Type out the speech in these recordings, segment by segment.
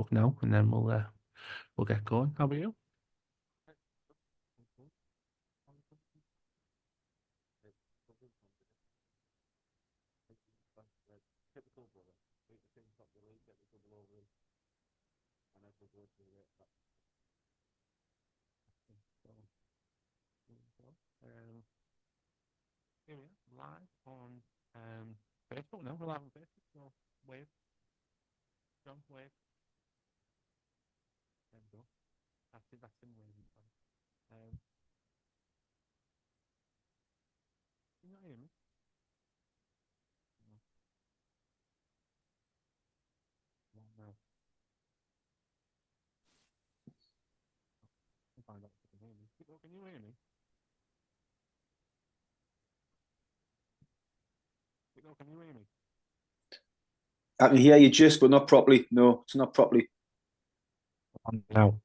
Facebook now, and then we'll get going. How about you? Here we are, live on Facebook now. We're live on Facebook. So wave, John, wave. There we go. That's him waving. Can you not hear me? No. I'll find out if you can hear me. Can you hear me? Can you hear me? I can hear you just, but not properly. No, it's not properly. No.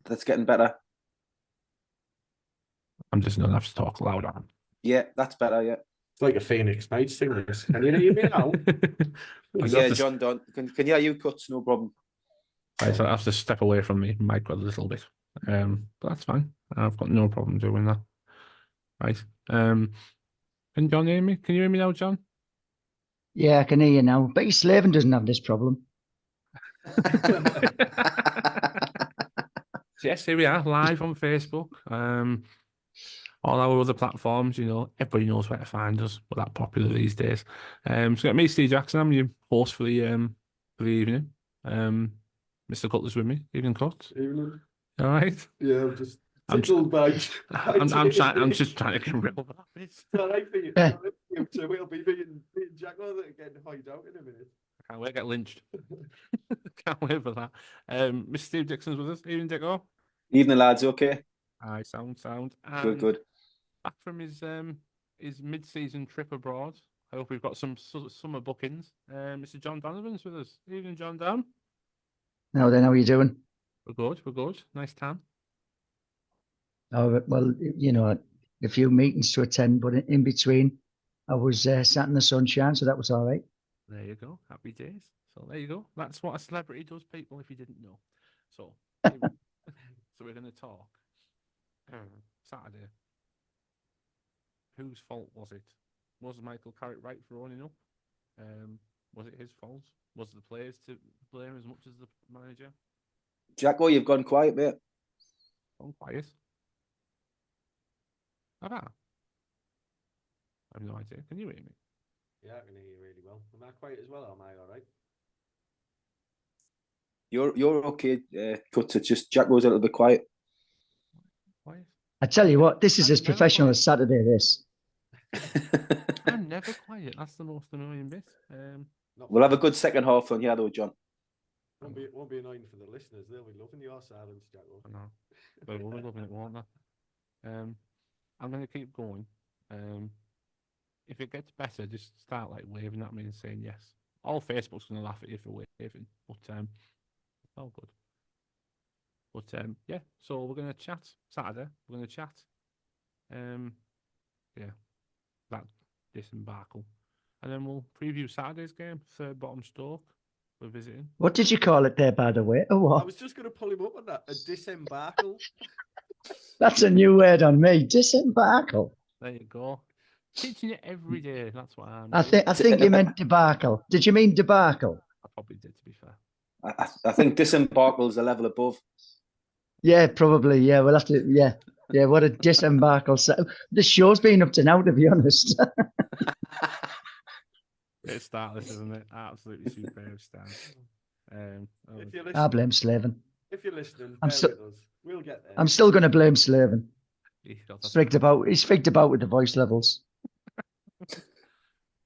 That's getting better. I'm just going to have to talk louder. Yeah, that's better, yeah. It's like a Phoenix Night singer. Can you hear me now? Yeah, John, can hear you cuts, no problem. Right, so I have to step away from the mic a little bit. But that's fine. I've got no problem doing that. Right. Can John hear me? Can you hear me now, John? Yeah, I can hear you now. But Slaven doesn't have this problem. Yes, here we are, live on Facebook. All our other platforms, everybody knows where to find us. We're that popular these days. So got me, Steve Jackson. I'm your host for the evening. Mr. Cutler's with me. Evening, Cut. Evening. All right. Yeah, I'm just trying to get rid of that bit. It's all right for you. Yeah. So we'll be being Jacko getting hide out in a minute. I can't wait to get lynched. Can't wait for that. Mr. Steve Dixon's with us. Evening, Dicko. Evening, lads. Okay. Aye, sound. And Good. back from his mid-season trip abroad. I hope we've got some summer bookings. Mr. John Donovan's with us. Evening, John Don. Now then, how are you doing? We're good. Nice tan. Oh, well, a few meetings to attend, but in between, I was sat in the sunshine, so that was all right. There you go. Happy days. So there you go. That's what a celebrity does, people, if you didn't know. So, so we're going to talk. Saturday. Whose fault was it? Was Michael Carrick right for owning up? Was it his fault? Was the players to blame as much as the manager? Jacko, you've gone quiet, mate. Gone quiet? Have I? I have no idea. Can you hear me? Yeah, I can hear you really well. Am I quiet as well, or am I all right? You're okay, Cuts. It's just Jacko's a little bit quiet. Quiet? I tell you what, this is as professional as Saturday, this. I'm never quiet. That's the most annoying bit. We'll have a good second half on here, though, John. Won't be annoying for the listeners. They'll be loving your silence, Jacko. I know. They will be loving it, won't they? I'm going to keep going. If it gets better, just start waving at me and saying yes. All Facebook's going to laugh at you for waving, but it's all good. But yeah, so we're going to chat Saturday. We're going to chat. Yeah, that disembarkle, and then we'll preview Saturday's game. Third bottom Stoke. We're visiting. What did you call it there, by the way? Oh, what? I was just going to pull him up on that. A disembarkle. That's a new word on me. Disembarkle. There you go. Teaching you every day. That's what I'm. I think you meant debacle. Did you mean debacle? I probably did, to be fair. I think disembarkle's a level above. Yeah, probably. Yeah, we'll have to. Yeah. What a disembarkle! This show's been up to now, to be honest. Great start, this, isn't it? Absolutely superb start. I blame Slaven. If you're listening, we'll get there. I'm still going to blame Slaven. He's figged about with the voice levels.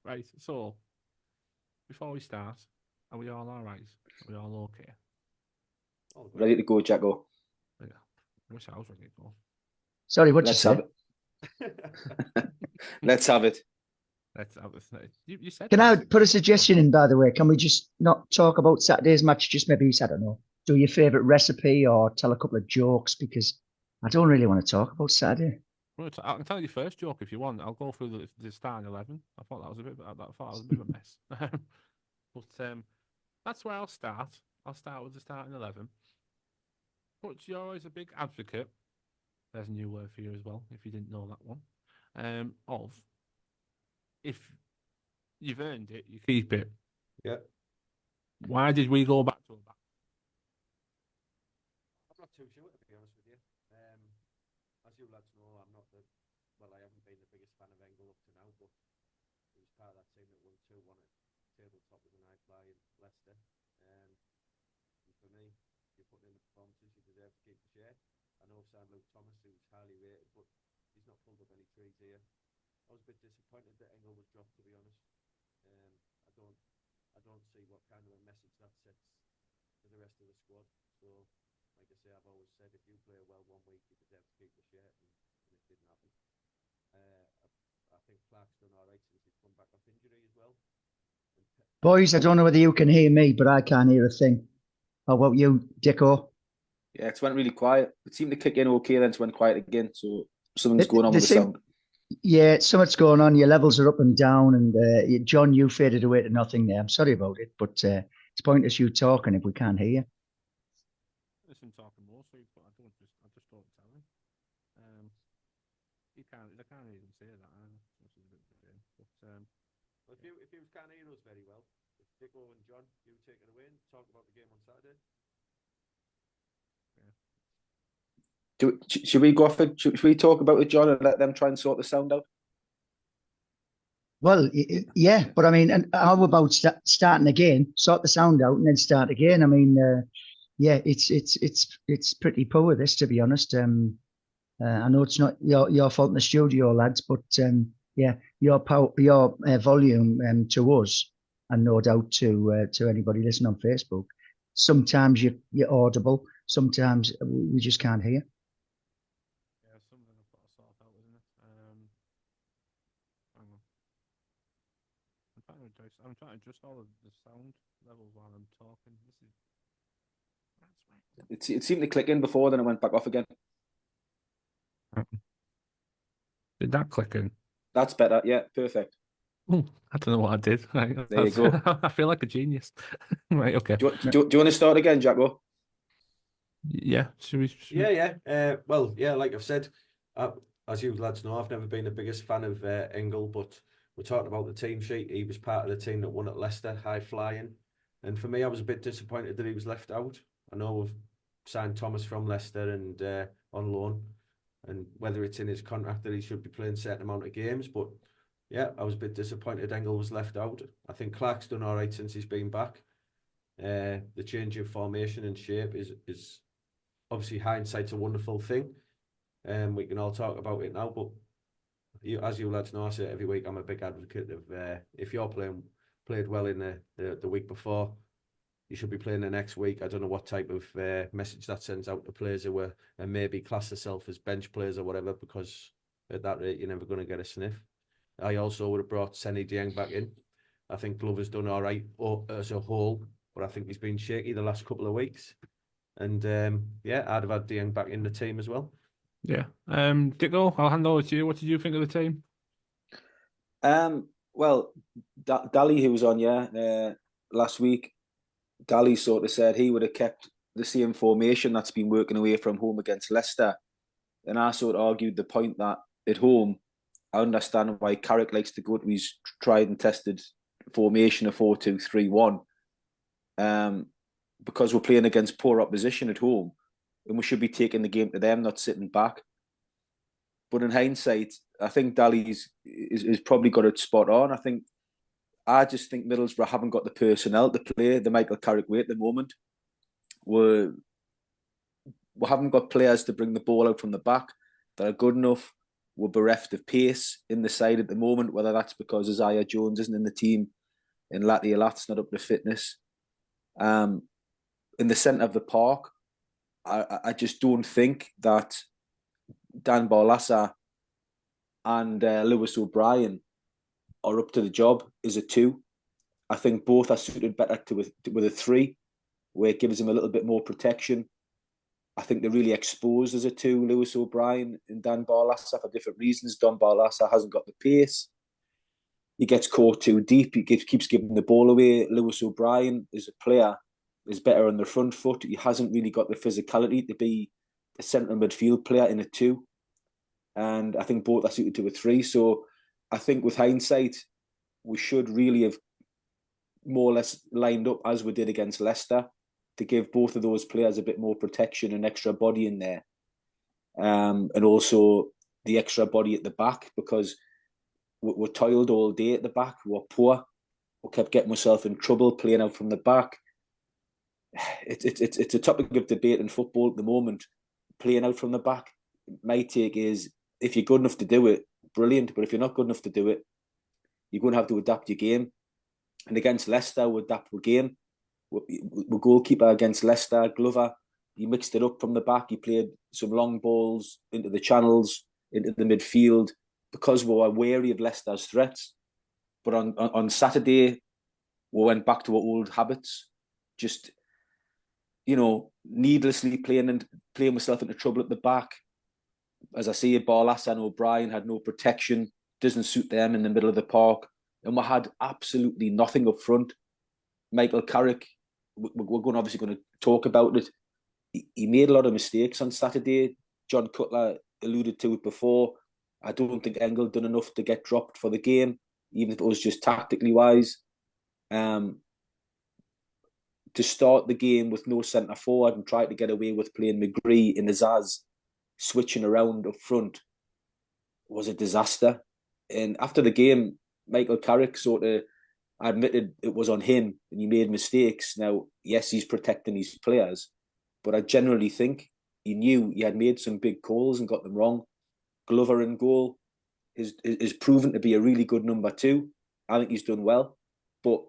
Right, so before we start, are we all right? Are we all okay? Ready to go, Jacko? Yeah, I wish I was ready to go. Sorry, what you Let's say? have it. Let's have it. Let's have it. You said. Can I put a suggestion in, by the way? Can we just not talk about Saturday's match? Just maybe, I don't know, do your favourite recipe or tell a couple of jokes, because I don't really want to talk about Saturday. I can tell you the first joke if you want. I'll go through the starting 11. I thought that was a bit of a mess. But that's where I'll start. I'll start with the starting 11. But you're always a big advocate. There's a new word for you as well, if you didn't know that one. Of if you've earned it, you keep it. Yeah. Why did we go back to a back? I'm not too sure, to be honest with you. As you lads know, I haven't been the biggest fan of Engel up to now, but he was part of that team that won 2-1 at tabletop with an high-flying Leicester. And for me, if you're putting in the performances, you deserve to keep the shirt. I know Sam Luke Thomas, who's highly rated, but he's not pulled up any trees here. I was a bit disappointed that Engel was dropped, to be honest. I don't see what kind of a message that sets to the rest of the squad. So, like I say, I've always said, if you play well one week, you deserve to keep the shirt, and it didn't happen. I think Clark's done all right since he's come back off injury as well. Boys, I don't know whether you can hear me, but I can't hear a thing. How about you, Dicko? Yeah, it went really quiet. It seemed to kick in okay, then it went quiet again. So something's going on with the sound. Yeah, something's going on. Your levels are up and down, and John, you faded away to nothing there. I'm sorry about it, but it's pointless you talking if we can't hear you. Listen, talking more, so but I just don't tell him. They can't even say that either, which is a bit of a shame. But if you can't hear us very well, if Dicko and John, you take it away and talk about the game on Saturday. Should we go off it? Should we talk about it, John, and let them try and sort the sound out? Well, yeah, but I mean, and how about starting again, sort the sound out, and then start again? I mean, yeah, it's pretty poor, this, to be honest. I know it's not your fault in the studio, lads, but yeah, your volume to us, and no doubt to anybody listening on Facebook, sometimes you're audible, sometimes we just can't hear. yeah, something I've got to sort out, isn't it? Hang on. I'm trying to adjust all of the sound levels while I'm talking. That's It seemed to click in before, then it went back off again. Did that click in? That's better. Yeah, perfect. Oh, I don't know what I did. Right, there you go. I feel like a genius. Right, okay. Do you want to start again, Jacko? Yeah, should we? Yeah. Well, yeah, like I've said, as you lads know, I've never been the biggest fan of Engel, but we're talking about the team sheet. He was part of the team that won at Leicester, high flying. And for me, I was a bit disappointed that he was left out. I know we've signed Thomas from Leicester and on loan, and whether it's in his contract that he should be playing a certain amount of games, but yeah, I was a bit disappointed Engel was left out. I think Clark's done all right since he's been back. The change of formation and shape is obviously, hindsight's a wonderful thing. We can all talk about it now, but as you lads know, I say it every week, I'm a big advocate of if you're played well in the week before, you should be playing the next week. I don't know what type of message that sends out to players who were maybe class themselves as bench players or whatever, because at that rate, you're never going to get a sniff. I also would have brought Senny Dieng back in. I think Glover's done all right as a whole, but I think he's been shaky the last couple of weeks. And yeah, I'd have had Dieng back in the team as well. Yeah. Dicko, I'll hand over to you. What did you think of the team? Well, Dally, who was on last week, Dally sort of said he would have kept the same formation that's been working away from home against Leicester. And I sort of argued the point that at home, I understand why Carrick likes to go to his tried and tested formation of 4-2-3-1. Because we're playing against poor opposition at home, and we should be taking the game to them, not sitting back. But in hindsight, I think Dali's is probably got it spot on. I just think Middlesbrough haven't got the personnel to play the Michael Carrick way at the moment. We haven't got players to bring the ball out from the back that are good enough. We're bereft of pace in the side at the moment, whether that's because Isaiah Jones isn't in the team and Latty Alat's not up to fitness. In the centre of the park, I just don't think that Dan Barlaser and Lewis O'Brien are up to the job as a two. I think both are suited better with a three, where it gives them a little bit more protection. I think they're really exposed as a two, Lewis O'Brien and Dan Barlaser, for different reasons. Don Barlaser hasn't got the pace. He gets caught too deep. He keeps giving the ball away. Lewis O'Brien is a player is better on the front foot. He hasn't really got the physicality to be a central midfield player in a 2. And I think both are suited to a 3. So I think with hindsight, we should really have more or less lined up as we did against Leicester to give both of those players a bit more protection and extra body in there. And also the extra body at the back, because we toiled all day at the back. We were poor. We kept getting myself in trouble playing out from the back. It's a topic of debate in football at the moment, playing out from the back. My take is, if you're good enough to do it, brilliant. But if you're not good enough to do it, you're going to have to adapt your game. And against Leicester, we adapt our game. We goalkeeper against Leicester, Glover, he mixed it up from the back. He played some long balls into the channels, into the midfield, because we were wary of Leicester's threats. But on Saturday, we went back to our old habits. Just, needlessly playing myself into trouble at the back. As I say, Barlas and O'Brien had no protection. Doesn't suit them in the middle of the park. And we had absolutely nothing up front. Michael Carrick, we're obviously going to talk about it. He made a lot of mistakes on Saturday. John Cutler alluded to it before. I don't think Engel done enough to get dropped for the game, even if it was just tactically wise. To start the game with no centre forward and try to get away with playing McGree and Azaz switching around up front was a disaster. And after the game, Michael Carrick sort of admitted it was on him and he made mistakes. Now, yes, he's protecting his players, but I generally think he knew he had made some big calls and got them wrong. Glover in goal is proven to be a really good number 2. I think he's done well, but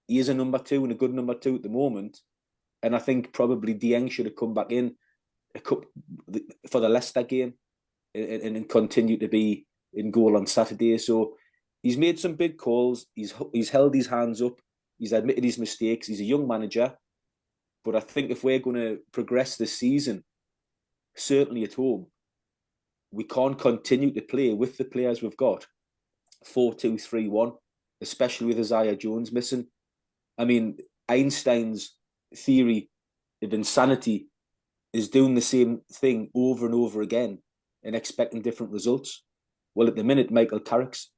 he is a number 2 and a good number 2 at the moment. And I think probably Dieng should have come back in for the Leicester game and continue to be in goal on Saturday. So he's made some big calls. He's held his hands up. He's admitted his mistakes. He's a young manager. But I think if we're going to progress this season, certainly at home, we can't continue to play with the players we've got 4-2-3-1, especially with Isaiah Jones missing. I mean, Einstein's theory of insanity is doing the same thing over and over again and expecting different results. Well, at the minute, Michael Carrick's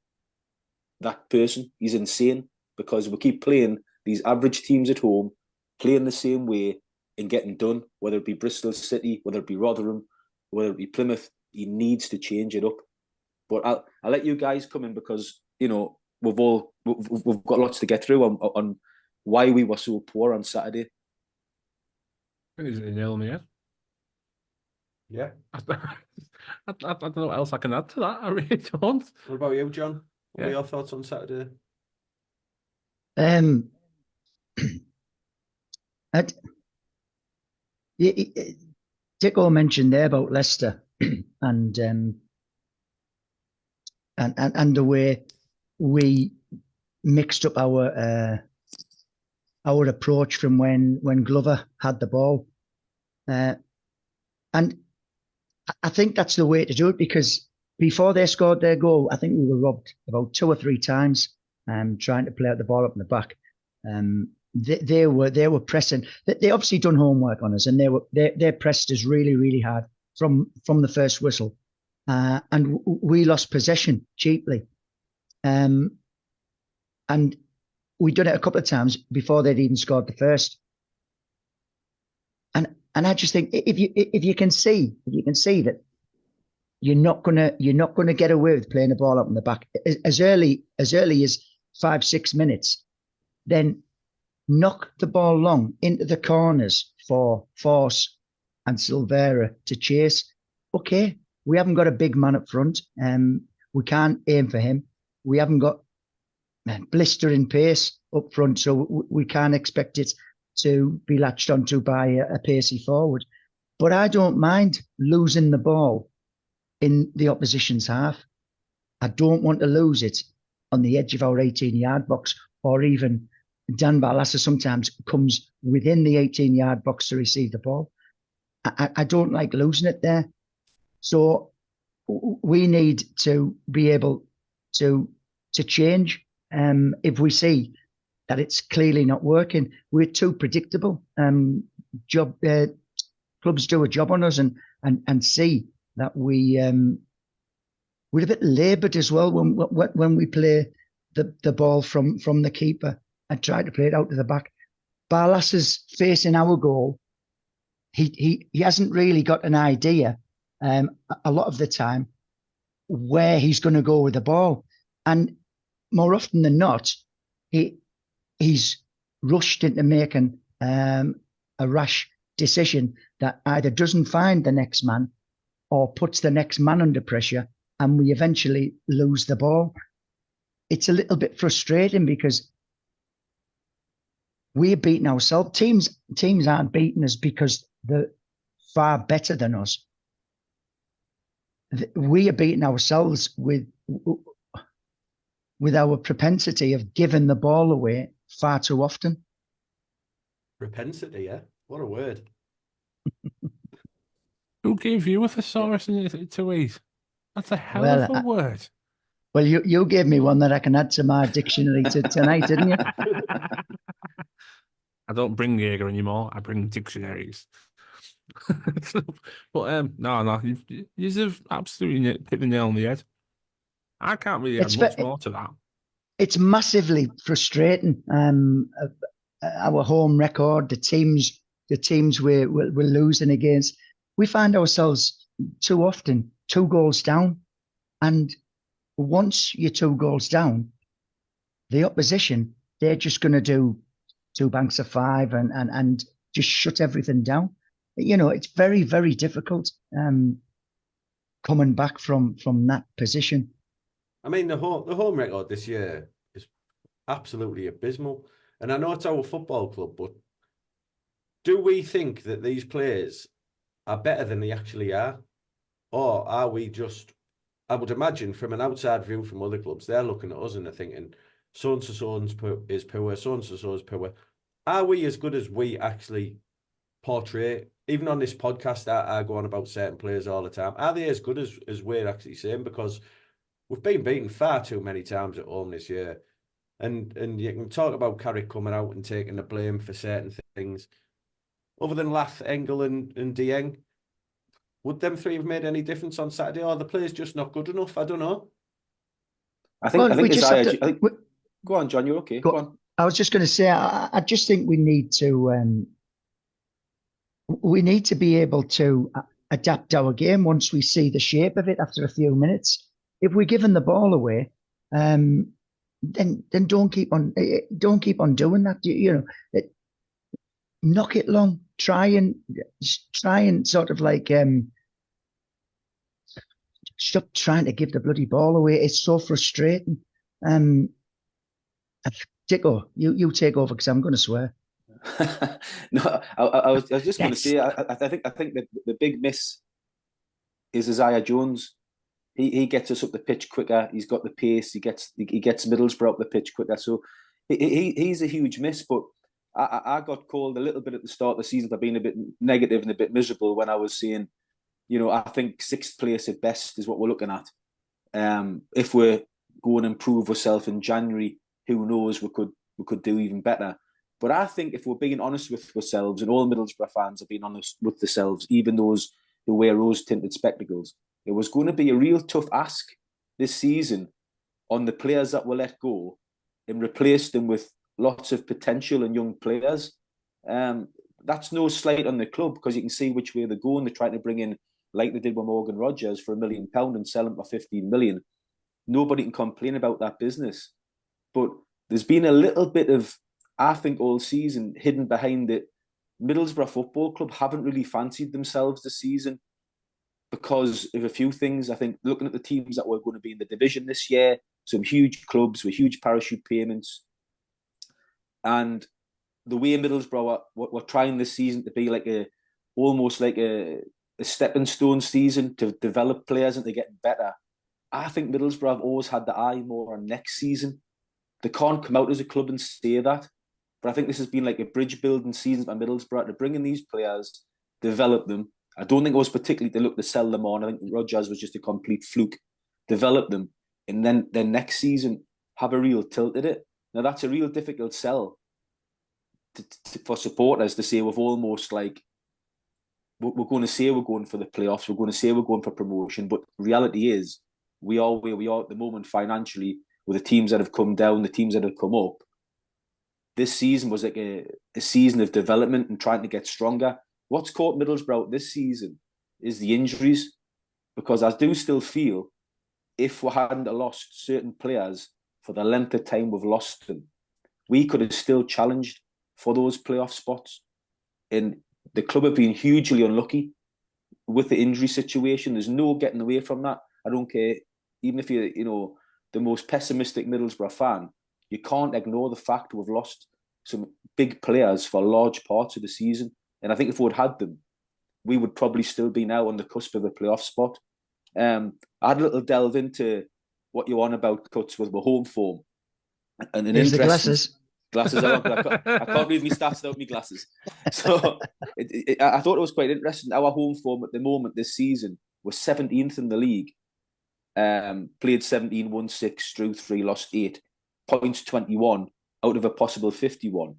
that person. He's insane, because we keep playing these average teams at home, playing the same way and getting done, whether it be Bristol City, whether it be Rotherham, whether it be Plymouth. He needs to change it up. But I'll let you guys come in, because we've got lots to get through on why we were so poor on Saturday. I think it's nail on the head. Yeah. I don't know what else I can add to that. I really don't. What about you, John? What Yeah. were your thoughts on Saturday? Dicko mentioned there about Leicester and the way we mixed up our approach from when Glover had the ball, and I think that's the way to do it, because before they scored their goal, I think we were robbed about 2 or 3 times, trying to play out the ball up in the back. They were pressing. They obviously done homework on us, and they pressed us really, really hard from the first whistle, and we lost possession cheaply. And we'd done it a couple of times before they'd even scored the first. And I just think if you can see that you're not gonna get away with playing the ball up in the back as early as 5-6 minutes, then knock the ball long into the corners for Force and Silvera to chase. Okay, we haven't got a big man up front, we can't aim for him. We haven't got blistering pace up front, so we can't expect it to be latched onto by a pacey forward. But I don't mind losing the ball in the opposition's half. I don't want to lose it on the edge of our 18-yard box, or even Dan Barlaser sometimes comes within the 18-yard box to receive the ball. I don't like losing it there. So we need to be able to change. If we see that it's clearly not working. We're too predictable. Clubs do a job on us and see that we're a bit laboured as well when we play the ball from the keeper and try to play it out to the back. Barlas is facing our goal. He hasn't really got an idea a lot of the time where he's going to go with the ball, and more often than not, he's rushed into making a rash decision that either doesn't find the next man or puts the next man under pressure, and we eventually lose the ball. It's a little bit frustrating because we're beating ourselves. Teams aren't beating us because they're far better than us. We are beating ourselves with our propensity of giving the ball away far too often. Propensity, yeah? What a word. Who gave you a thesaurus to eat? That's a hell of a word. Well, you gave me one that I can add to my dictionary tonight, didn't you? I don't bring Jaeger anymore. I bring dictionaries. But no, you've absolutely hit the nail on the head. I can't really add much more to that. It's massively frustrating. Our home record, the teams we're losing against, we find ourselves too often 2 goals down, and once you're 2 goals down, the opposition, they're just going to do 2 banks of 5 and just shut everything down. You know, it's very, very difficult coming back from that position. I mean, the home record this year is absolutely abysmal. And I know it's our football club, but do we think that these players are better than they actually are? Or are we just, I would imagine from an outside view from other clubs, they're looking at us and they're thinking, so-and-so is poor, so-and-so is poor. Are we as good as we actually portray? Even on this podcast, I go on about certain players all the time. Are they as good as we're actually saying? Because we've been beaten far too many times at home this year. And you can talk about Carrick coming out and taking the blame for certain things. Other than Lath, Engel and Dieng, would them 3 have made any difference on Saturday? Or are the players just not good enough? I don't know. I think go on, John, you're okay. Go on. I was just going to say, I just think we need to be able to adapt our game once we see the shape of it after a few minutes. If we're giving the ball away, then don't keep on doing that. You know, knock it long. Try and sort of like stop trying to give the bloody ball away. It's so frustrating. Dicko, you take over because I'm going to swear. No, I was just going to say, I think that the big miss is Isaiah Jones. He gets us up the pitch quicker. He's got the pace. He gets Middlesbrough up the pitch quicker. So he's a huge miss. But I got called a little bit at the start of the season for being a bit negative and a bit miserable when I was saying, you know, I think 6th place at best is what we're looking at. If we're going to improve ourselves in January, who knows? We could do even better. But I think if we're being honest with ourselves, and all Middlesbrough fans are being honest with themselves, even those who wear rose-tinted spectacles, it was going to be a real tough ask this season on the players that were let go and replace them with lots of potential and young players. That's no slight on the club because you can see which way they're going. They're trying to bring in, like they did with Morgan Rogers, for £1 million and sell him for 15 million. Nobody can complain about that business. But there's been a little bit of, I think, all season hidden behind it. Middlesbrough Football Club haven't really fancied themselves this season because of a few things. I think looking at the teams that were going to be in the division this year, some huge clubs with huge parachute payments, and the way Middlesbrough were trying this season to be like almost like a stepping stone season to develop players and to get better. I think Middlesbrough have always had the eye more on next season. They can't come out as a club and say that. But I think this has been like a bridge building season for Middlesbrough to bring in these players, develop them. I don't think it was particularly to look to sell them on. I think Rodgers was just a complete fluke. Develop them, and then next season have a real tilt at it. Now that's a real difficult sell for supporters to say we've almost like we're going to say we're going for the playoffs, we're going to say we're going for promotion, but reality is we are where we are at the moment financially with the teams that have come down, the teams that have come up. This season was like a season of development and trying to get stronger. What's caught Middlesbrough out this season is the injuries, because I do still feel if we hadn't lost certain players for the length of time we've lost them, we could have still challenged for those playoff spots. And the club have been hugely unlucky with the injury situation. There's no getting away from that. I don't care, even if you're, the most pessimistic Middlesbrough fan, you can't ignore the fact we've lost some big players for large parts of the season. And I think if we'd had them, we would probably still be now on the cusp of a playoff spot. I had a little delve into what you're on about, Cuts, with my home form. And an Here's the interesting glasses. I can't read me stats without my glasses. So I thought it was quite interesting. Our home form at the moment this season was 17th in the league. Played 17, won 6, drew 3, lost 8. Points 21 out of a possible 51.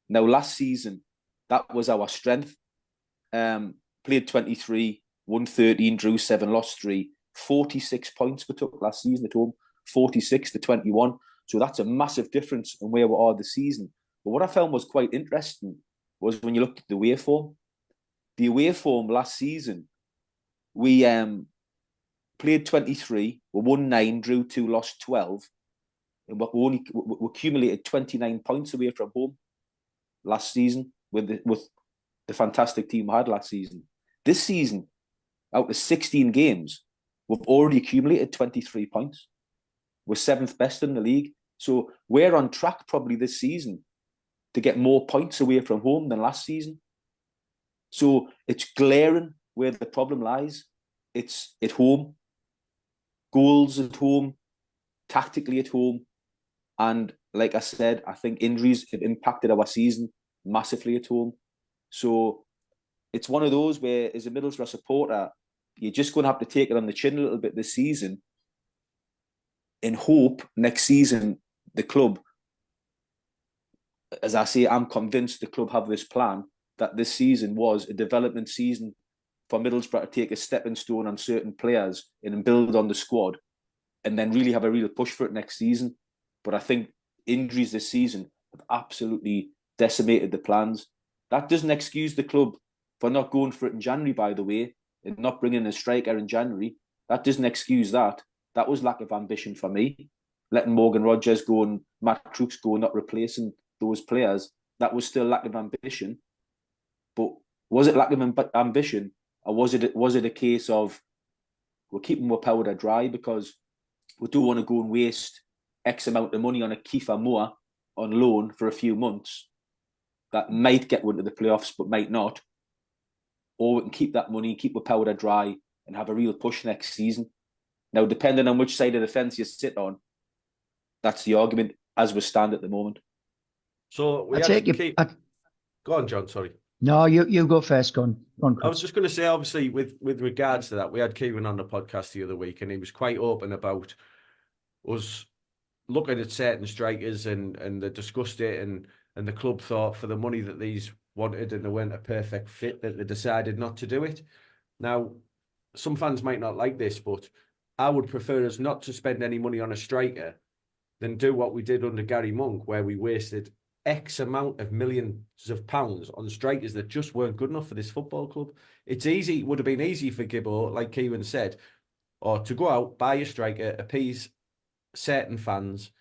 Now, last season, that was our strength. Played 23, won 13, drew 7, lost 3. 46 points we took last season at home, 46 to 21. So that's a massive difference in where we are this season. But what I found was quite interesting was when you looked at the away form. The away form last season, we played 23, we won 9, drew 2, lost 12. And we accumulated 29 points away from home last season with the fantastic team we had last season. This season, out of 16 games, we've already accumulated 23 points. We're 7th best in the league. So we're on track probably this season to get more points away from home than last season. So it's glaring where the problem lies. It's at home, goals at home, tactically at home. And like I said, I think injuries have impacted our season massively at home. So it's one of those where, as a Middlesbrough supporter, you're just going to have to take it on the chin a little bit this season and hope next season the club, as I say, I'm convinced the club have this plan that this season was a development season for Middlesbrough to take a stepping stone on certain players and build on the squad and then really have a real push for it next season. But I think injuries this season have absolutely decimated the plans. That doesn't excuse the club for not going for it in January, by the way, and not bringing a striker in January. That doesn't excuse that. That was lack of ambition for me. Letting Morgan Rogers go and Matt Crooks go and not replacing those players, that was still lack of ambition. But was it lack of ambition, or was it a case of we're keeping our powder dry because we don't want to go and waste X amount of money on a Kiefer Moore on loan for a few months that might get into the playoffs but might not, or we can keep that money, keep our powder dry and have a real push next season. Now, depending on which side of the fence you sit on, that's the argument as we stand at the moment. So we go on, John, sorry. No, you go first. Go on, I was just going to say, obviously, with regards to that, we had Kieran on the podcast the other week, and he was quite open about us looking at certain strikers, and they discussed it, and the club thought for the money that these wanted and they weren't a perfect fit, that they decided not to do it. Now, some fans might not like this, but I would prefer us not to spend any money on a striker than do what we did under Gary Monk, where we wasted X amount of millions of pounds on strikers that just weren't good enough for this football club. It would have been easy for Gibbo, like Kieran said, or to go out, buy a striker, appease certain fans.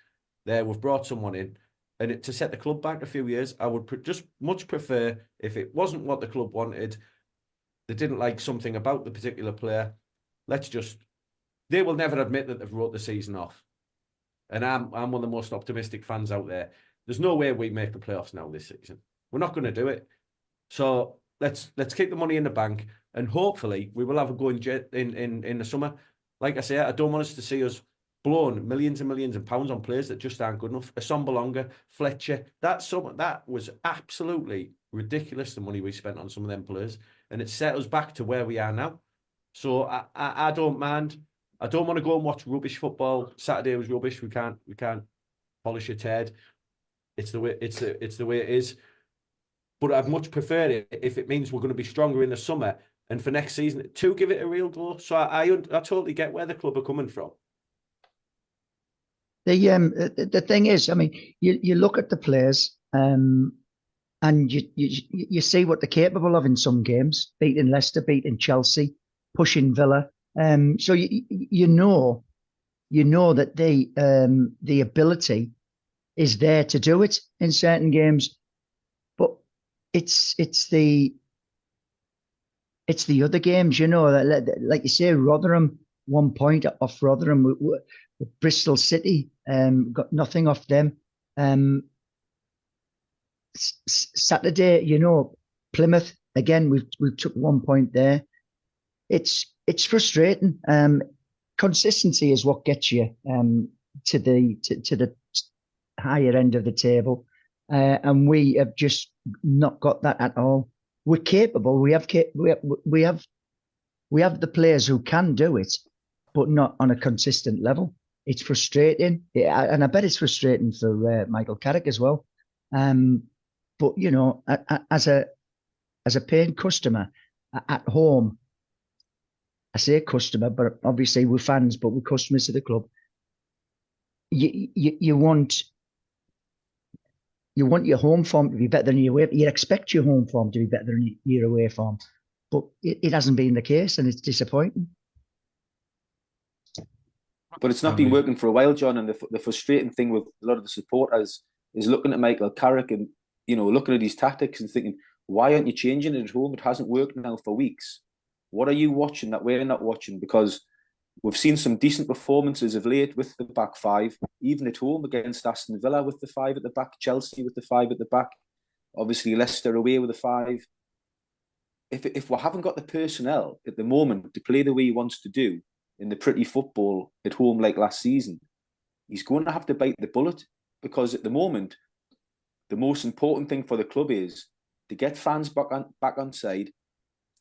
There, we've brought someone in, and to set the club back a few years, I would just much prefer if it wasn't what the club wanted, they didn't like something about the particular player. They will never admit that they've wrote the season off. And I'm one of the most optimistic fans out there. There's no way we make the playoffs now this season. We're not going to do it. So let's keep the money in the bank, and hopefully we will have a go in the summer. Like I say, I don't want us to see us blowing millions and millions of pounds on players that just aren't good enough. Assombalonga, Fletcher, that was absolutely ridiculous, the money we spent on some of them players, and it set us back to where we are now. So I don't mind. I don't want to go and watch rubbish football. Saturday was rubbish. We can't polish your turd. It's the way it's the way it is. But I'd much prefer it if it means we're going to be stronger in the summer and for next season to give it a real go. So I totally get where the club are coming from. The thing is, I mean, you look at the players, and you see what they're capable of in some games, beating Leicester, beating Chelsea, pushing Villa. So you know that the ability is there to do it in certain games, but it's the other games, you know, like you say, Rotherham, 1 point off Rotherham, Bristol City, got nothing off them. Saturday, you know, Plymouth again. We took 1 point there. It's frustrating. Consistency is what gets you to the higher end of the table, and we have just not got that at all. We're capable. We have the players who can do it, but not on a consistent level. It's frustrating, and I bet it's frustrating for Michael Carrick as well. But you know, as a paying customer at home, I say customer, but obviously we're fans, but we're customers of the club. You want your home form to be better than your away. You expect your home form to be better than your away form, but it hasn't been the case, and it's disappointing. But it's not been working for a while, John. And the frustrating thing with a lot of the supporters is looking at Michael Carrick and, you know, looking at his tactics and thinking, why aren't you changing it at home? It hasn't worked now for weeks. What are you watching that we're not watching? Because we've seen some decent performances of late with the back five, even at home against Aston Villa with the five at the back, Chelsea with the five at the back, obviously Leicester away with the five. If we haven't got the personnel at the moment to play the way he wants to do in the pretty football at home like last season, he's going to have to bite the bullet, because at the moment, the most important thing for the club is to get fans back on side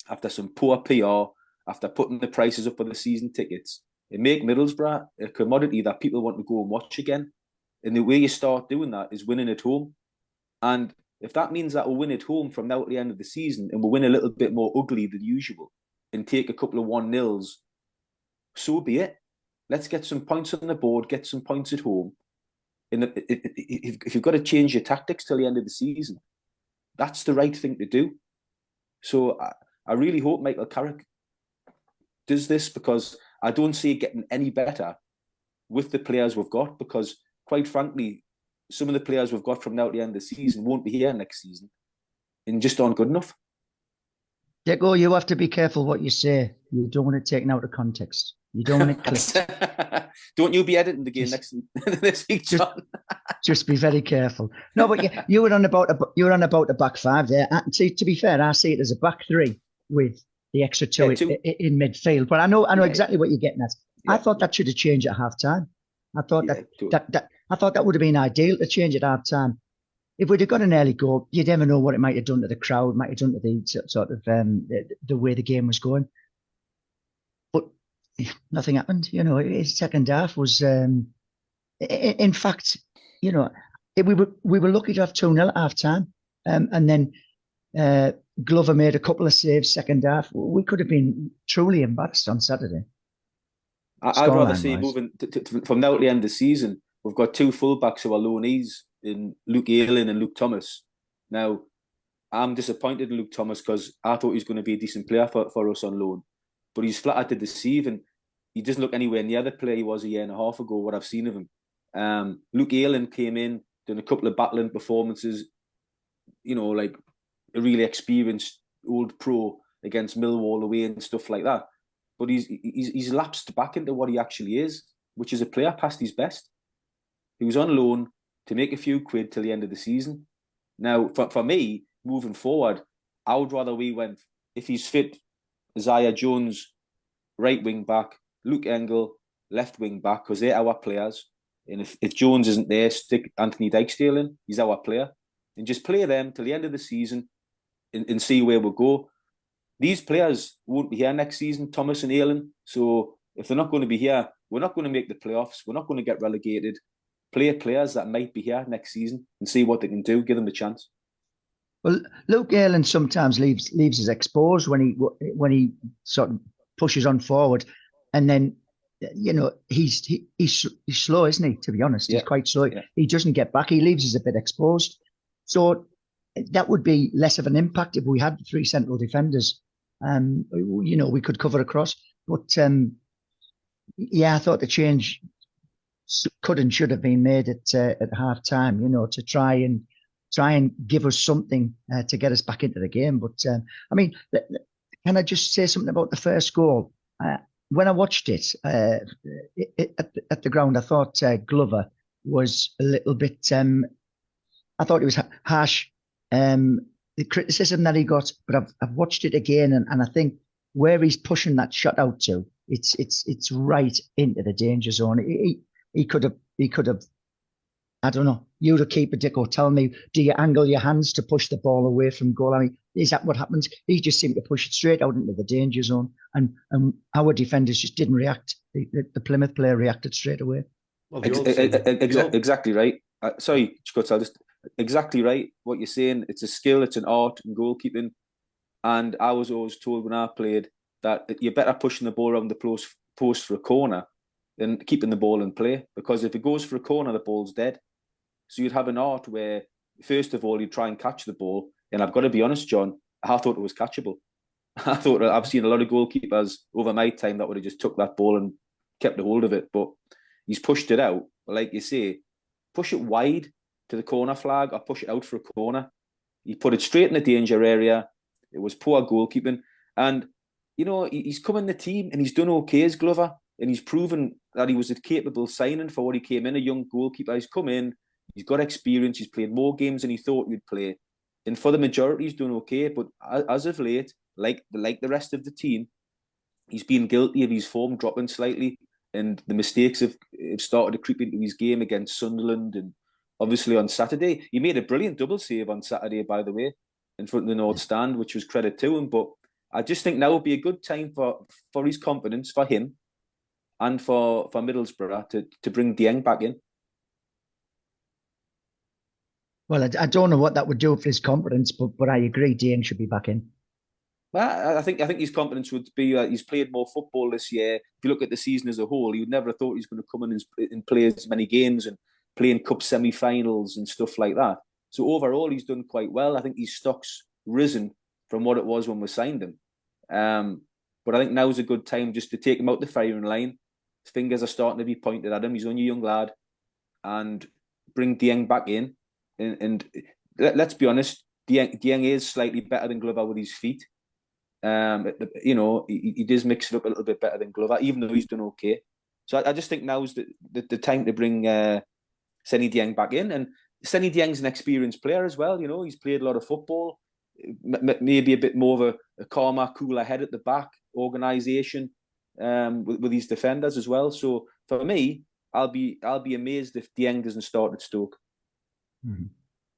after some poor PR, after putting the prices up for the season tickets, and make Middlesbrough a commodity that people want to go and watch again. And the way you start doing that is winning at home. And if that means that we'll win at home from now to the end of the season and we'll win a little bit more ugly than usual and take a couple of 1-0s, so be it. Let's get some points on the board, get some points at home. And if you've got to change your tactics till the end of the season, that's the right thing to do. So I really hope Michael Carrick does this, because I don't see it getting any better with the players we've got, because quite frankly, some of the players we've got from now to the end of the season won't be here next season and just aren't good enough. Diego, you have to be careful what you say. You don't want it taken out of context. You don't want it clipped. Don't you be editing the game next week, John? Just be very careful. No, but you were on about the back five there. To be fair, I see it as a back three with the extra two in midfield. But I know exactly what you're getting at. Yeah. I thought that should have changed at half time. I thought that would have been ideal to change at half time. If we'd have got an early goal, you'd never know what it might have done to the crowd, might have done to the sort of the way the game was going. But nothing happened. You know, his second half was, in fact, you know, we were lucky to have 2-0 at half time, and then Glover made a couple of saves second half. We could have been truly embarrassed on Saturday. I'd rather see moving from now to the end of the season. We've got two fullbacks who are loanees in Luke Ayling and Luke Thomas. Now, I'm disappointed in Luke Thomas because I thought he was going to be a decent player for us on loan. But he's flat out to deceive, and he doesn't look anywhere near the player he was a year and a half ago, what I've seen of him. Luke Ayling came in, done a couple of battling performances, you know, like a really experienced old pro against Millwall away and stuff like that. But he's lapsed back into what he actually is, which is a player past his best. He was on loan to make a few quid till the end of the season. Now, for me, moving forward, I would rather we went, if he's fit, Isaiah Jones, right wing back, Luke Engel, left wing back, because they're our players. And if Jones isn't there, stick Anthony Dijksteel in. He's our player. And just play them till the end of the season and see where we'll go. These players won't be here next season, Thomas and Ayling. So if they're not going to be here, we're not going to make the playoffs. We're not going to get relegated. play players that might be here next season and see what they can do. Give them a chance. Well, Luke Ayling sometimes leaves us exposed when he sort of pushes on forward, and then he's slow, isn't he? To be honest, he's quite slow. Yeah. He doesn't get back. He leaves us a bit exposed. So that would be less of an impact if we had 3 central defenders. We could cover across. But I thought the change could and should have been made at half time. To try and give us something to get us back into the game. But I mean, can I just say something about the first goal? When I watched it at the ground, I thought Glover was a little bit. I thought it was harsh, the criticism that he got. But I've watched it again, and I think where he's pushing that shot out to, it's right into the danger zone. He could have. I don't know. You, the keeper, Dicko, tell me, do you angle your hands to push the ball away from goal? I mean, is that what happens? He just seemed to push it straight out into the danger zone, and our defenders just didn't react. The Plymouth player reacted straight away. Well, exactly right. Sorry, Scots, exactly right. What you're saying, it's a skill, it's an art in goalkeeping. And I was always told when I played that you're better pushing the ball around the post for a corner than keeping the ball in play, because if it goes for a corner, the ball's dead. So you'd have an art where, first of all, you'd try and catch the ball. And I've got to be honest, John, I thought it was catchable. I thought I've seen a lot of goalkeepers over my time that would have just took that ball and kept a hold of it. But he's pushed it out. Like you say, push it wide to the corner flag or push it out for a corner. He put it straight in the danger area. It was poor goalkeeping. And, he's come in the team and he's done okay as Glover. And he's proven that he was a capable signing for what he came in, a young goalkeeper. He's come in. He's got experience. He's played more games than he thought he'd play. And for the majority, he's done okay. But as of late, like the rest of the team, he's been guilty of his form dropping slightly. And the mistakes have started to creep into his game against Sunderland. And obviously on Saturday, he made a brilliant double save on Saturday, by the way, in front of the North Stand, which was credit to him. But I just think now would be a good time for his confidence, for him, and for Middlesbrough to bring Dieng back in. Well, I don't know what that would do for his confidence, but I agree Dieng should be back in. Well, I think his confidence would be he's played more football this year. If you look at the season as a whole, you would never have thought he's going to come in and play as many games and play in cup semi-finals and stuff like that. So overall, he's done quite well. I think his stock's risen from what it was when we signed him. But I think now's a good time just to take him out the firing line. His fingers are starting to be pointed at him. He's only a young lad, and bring Dieng back in. And let's be honest, Dieng is slightly better than Glover with his feet. He does mix it up a little bit better than Glover, even though he's done okay. So I just think now's the time to bring Senny Dieng back in. And Senny Dieng's an experienced player as well. He's played a lot of football, maybe a bit more of a calmer, cooler head at the back, organisation with his defenders as well. So for me, I'll be amazed if Dieng doesn't start at Stoke. Mm-hmm.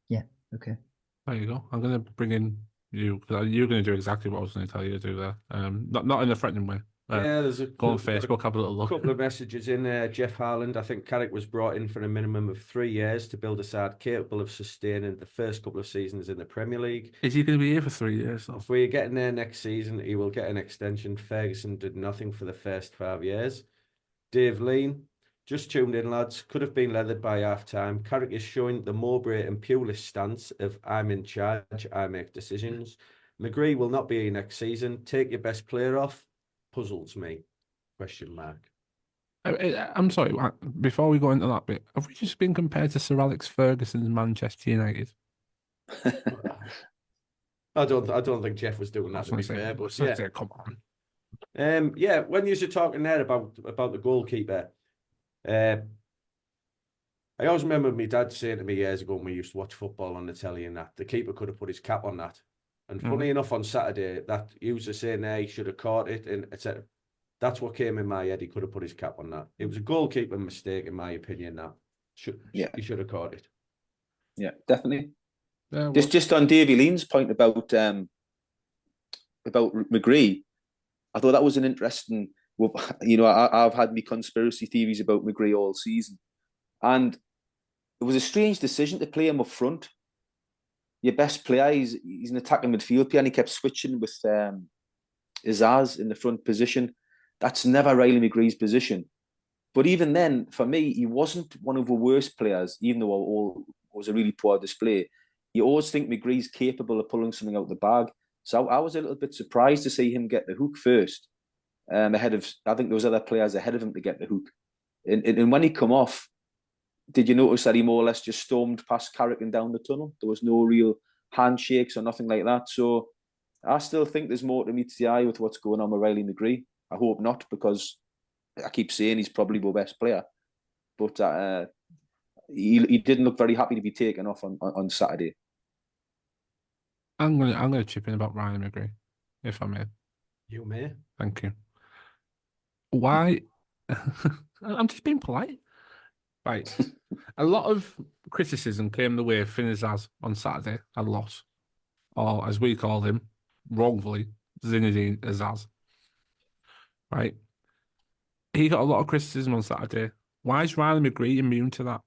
Yeah. Okay. There you go. I'm going to bring in you, because you're going to do exactly what I was going to tell you to do there. Not in a threatening way. There's go on Facebook, have a little look. A couple of messages in there. Jeff Harland, I think Carrick was brought in for a minimum of 3 years to build a side capable of sustaining the first couple of seasons in the Premier League. Is he going to be here for 3 years, though? If we're getting there next season, he will get an extension. Ferguson did nothing for the first 5 years. Dave Lean, just tuned in, lads. Could have been leathered by half-time. Carrick is showing the Mowbray and Pulis stance of I'm in charge, I make decisions. McGree will not be here next season. Take your best player off. Puzzles me. Question mark. I'm sorry, before we go into that bit, have we just been compared to Sir Alex Ferguson's Manchester United? I don't think Jeff was doing that, to be fair, but yeah. Come on. When you were talking there about the goalkeeper, I always remember my dad saying to me years ago when we used to watch football on the telly and that the keeper could have put his cap on that. And funny enough, on Saturday, that he was saying there he should have caught it, and etc. That's what came in my head. He could have put his cap on that. It was a goalkeeper mistake, in my opinion. That he should have caught it. Yeah, definitely. Yeah, just on Davy Lean's point about McGree, I thought that was an interesting. I've had my conspiracy theories about McGree all season, and it was a strange decision to play him up front. Your best player, he's an attacking midfield player, and he kept switching with Izaz in the front position. That's never Riley McGree's position. But even then, for me, he wasn't one of the worst players, even though all was a really poor display. You always think McGree's capable of pulling something out of the bag. So I was a little bit surprised to see him get the hook first, ahead of, I think there was other players ahead of him to get the hook. And when he come off, did you notice that he more or less just stormed past Carrick and down the tunnel? There was no real handshakes or nothing like that. So I still think there's more to meet the eye with what's going on with Riley McGree. I hope not, because I keep saying he's probably the best player. But he didn't look very happy to be taken off on Saturday. I'm gonna chip in about Ryan McGree, if I may. You may. Thank you. Why? I'm just being polite. Right. A lot of criticism came the way of Finn Izaz on Saturday. A lot. Or as we call him, wrongfully, Zinedine Izaz. Right. He got a lot of criticism on Saturday. Why is Riley McGree immune to that?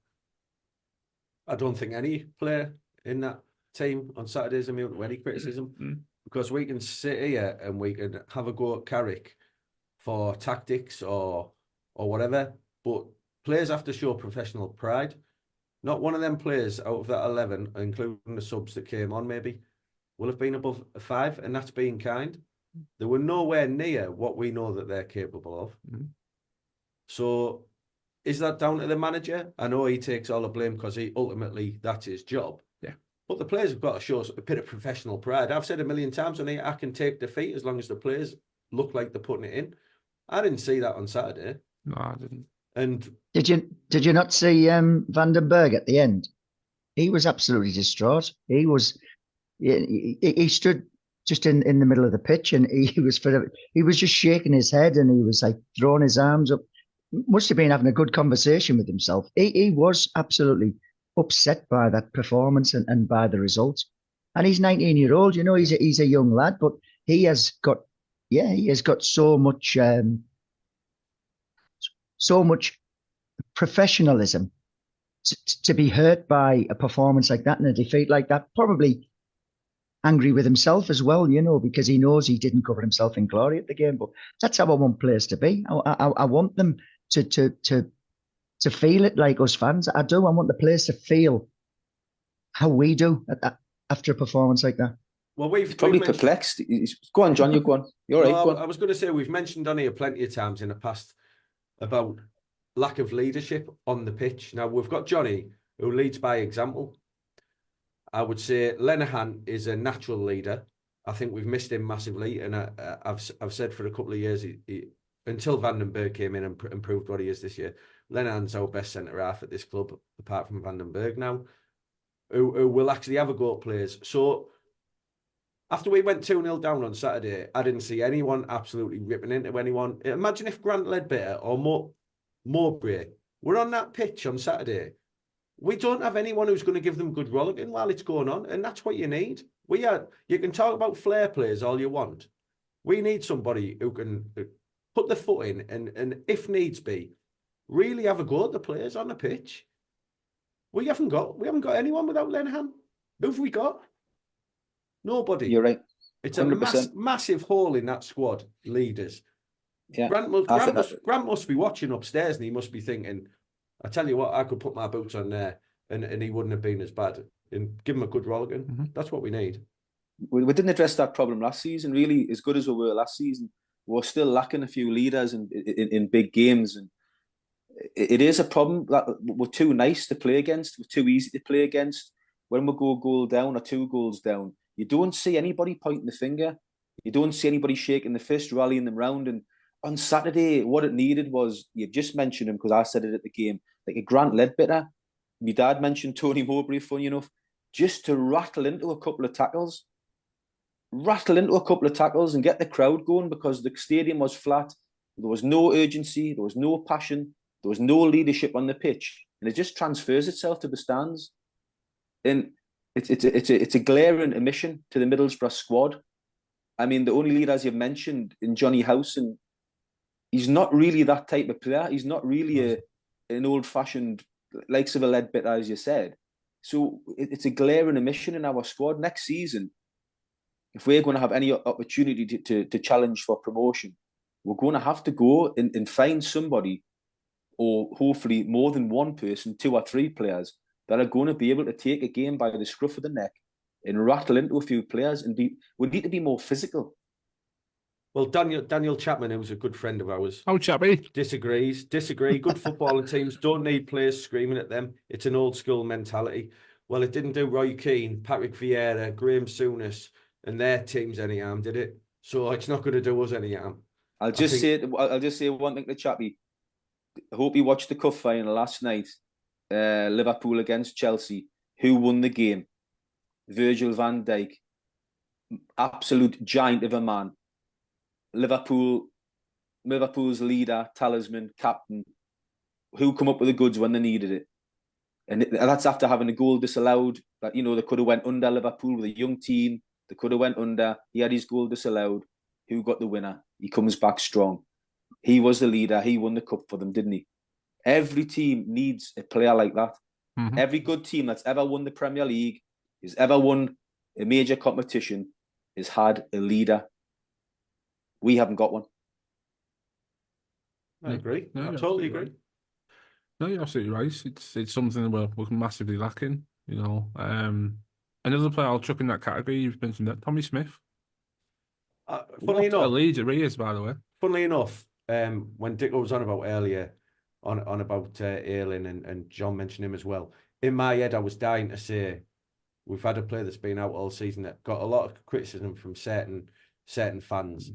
I don't think any player in that team on Saturday is immune to any criticism, because we can sit here and we can have a go at Carrick for tactics or whatever, but players have to show professional pride. Not one of them players out of that 11, including the subs that came on, maybe, will have been above a 5, and that's being kind. They were nowhere near what we know that they're capable of. So is that down to the manager? I know he takes all the blame because ultimately that's his job. Yeah. But the players have got to show a bit of professional pride. I've said a million times on here, I can take defeat as long as the players look like they're putting it in. I didn't see that on Saturday. No, I didn't. And did you not see Van den Berg at the end? He was absolutely distraught. He stood just in the middle of the pitch, and he was just shaking his head, and he was like throwing his arms up. Must have been having a good conversation with himself. He was absolutely upset by that performance and by the result. And he's 19-year-old. You know, he's a young lad, but he has got so much professionalism to be hurt by a performance like that and a defeat like that. Probably angry with himself as well, you know, because he knows he didn't cover himself in glory at the game. But that's how I want players to be. I want them to feel it like us fans. I do. I want the players to feel how we do after a performance like that. Well, He's probably perplexed. Go on, John. You go on. You're right. Go on. I was going to say, we've mentioned on here plenty of times in the past about lack of leadership on the pitch. Now, we've got Johnny, who leads by example. I would say Lenihan is a natural leader. I think we've missed him massively, and I've said for a couple of years, until Van den Berg came in and proved what he is this year, Lenihan's our best centre half at this club, apart from Van den Berg now, who will actually have a go at players. So after we went 2-0 down on Saturday, I didn't see anyone absolutely ripping into anyone. Imagine if Grant Ledbetter or Mowbray were on that pitch on Saturday. We don't have anyone who's going to give them good rollicking while it's going on, and that's what you need. You can talk about flair players all you want. We need somebody who can put the foot in and if needs be, really have a go at the players on the pitch. We haven't got anyone without Lenihan. Who have we got? Nobody. You're right. It's a massive hole in that squad, leaders. Yeah. Grant must be watching upstairs, and he must be thinking, I tell you what, I could put my boots on there and he wouldn't have been as bad. And give him a good rollicking. Mm-hmm. That's what we need. We didn't address that problem last season, really. As good as we were last season, we're still lacking a few leaders in big games. And it is a problem that we're too nice to play against. We're too easy to play against. When we go a goal down or 2 goals down, you don't see anybody pointing the finger. You don't see anybody shaking the fist, rallying them round. And on Saturday, what it needed was, you've just mentioned him because I said it at the game, like a Grant Ledbetter. My dad mentioned Tony Mowbray, funny enough, just to rattle into a couple of tackles and get the crowd going, because the stadium was flat. There was no urgency. There was no passion. There was no leadership on the pitch. And it just transfers itself to the stands. And it's a glaring omission to the Middlesbrough squad. I mean, the only leaders you've mentioned in Johnny Howson, he's not really that type of player. He's not really an old-fashioned likes of a Leadbitter, as you said. So it's a glaring omission in our squad next season. If we're going to have any opportunity to challenge for promotion, we're going to have to go and find somebody, or hopefully more than one person, 2 or 3 players, that are going to be able to take a game by the scruff of the neck and rattle into a few players. And we need to be more physical. Well, Daniel Chapman, who's a good friend of ours, Oh, Chappy. disagrees. Good footballing teams don't need players screaming at them. It's an old school mentality. Well, it didn't do Roy Keane, Patrick Vieira, Graham Souness, and their teams any harm, did it? So it's not going to do us any harm. I'll just say one thing to Chappy. I hope you watched the cup final last night. Liverpool against Chelsea. Who won the game? Virgil van Dijk. Absolute giant of a man. Liverpool's leader, talisman, captain, who come up with the goods when they needed it. And that's after having a goal disallowed. That, you know, they could have went under. Liverpool with a young team. They could have went under. He had his goal disallowed. Who got the winner? He comes back strong. He was the leader. He won the cup for them, didn't he? Every team needs a player like that. Mm-hmm. Every good team that's ever won the Premier League, has ever won a major competition, has had a leader. We haven't got one. I agree. No, I you're totally absolutely agree. No, you're absolutely right. It's something we're massively lacking. You know, another player I'll chuck in that category. You've mentioned that, Tommy Smith. Funnily What a enough, leader he is, by the way. funnily enough, when Dicko was on about earlier, on about Ayling and John mentioned him as well, in my head I was dying to say we've had a player that's been out all season that got a lot of criticism from certain fans,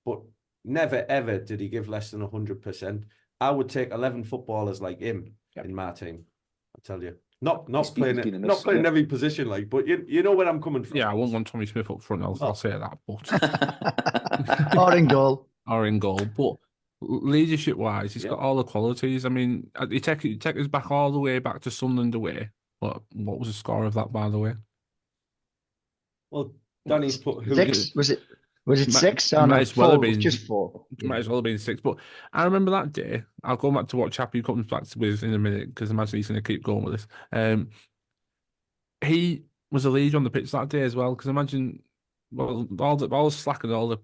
but never ever did he give less than 100%. I would take 11 footballers like him in my team. I tell you, not playing every position, like, but you know where I'm coming from. Yeah, I won't want Tommy Smith up front. I'll say that, but Or in goal. Or in goal, but leadership wise, he's got all the qualities. I mean, he take us back all the way back to Sunderland away. What was the score of that, by the way? Well, Danny's put who 6. Was it 6? Might as well have been just 4. Might as well have been 6. But I remember that day. I'll go back to what Chappie comes back with in a minute, because I imagine he's going to keep going with this. He was a leader on the pitch that day as well, because imagine all the slack and all the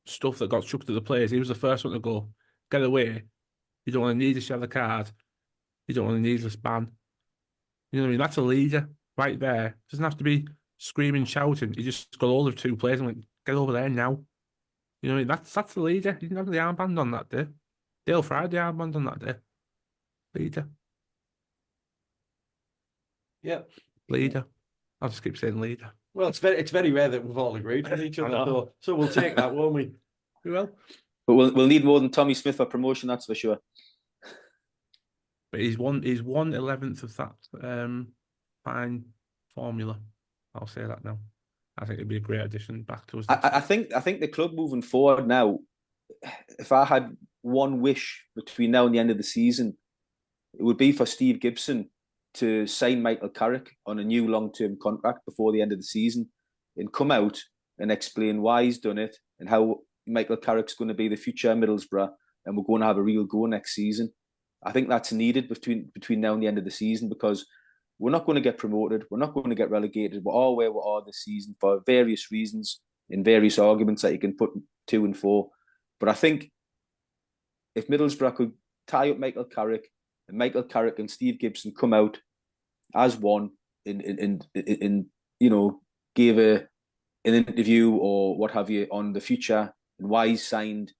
stuff that got chucked at the players. He was the first one to go, get away. You don't want to need a yellow card. You don't want a needless ban. You know what I mean? That's a leader right there. Doesn't have to be screaming, shouting. He just got hold of 2 players and went, get over there now. You know what I mean? That's the leader. He didn't have the armband on that day. Dale Fry had the armband on that day. Leader. Yeah. Leader. I'll just keep saying leader. Well, it's very rare that we've all agreed with each other, so we'll take that, won't we? We will. But we'll need more than Tommy Smith for promotion, that's for sure. But he's 1/11th of that fine formula. I'll say that now. I think it'd be a great addition back to us. I think the club moving forward now, if I had one wish between now and the end of the season, it would be for Steve Gibson to sign Michael Carrick on a new long-term contract before the end of the season and come out and explain why he's done it and how Michael Carrick's going to be the future Middlesbrough and we're going to have a real go next season. I think that's needed between now and the end of the season, because we're not going to get promoted. We're not going to get relegated. We're all where we are this season for various reasons and various arguments that you can put to and for. But I think if Middlesbrough could tie up Michael Carrick and Steve Gibson come out as one and you know, gave an interview or what have you on the future and why he's signed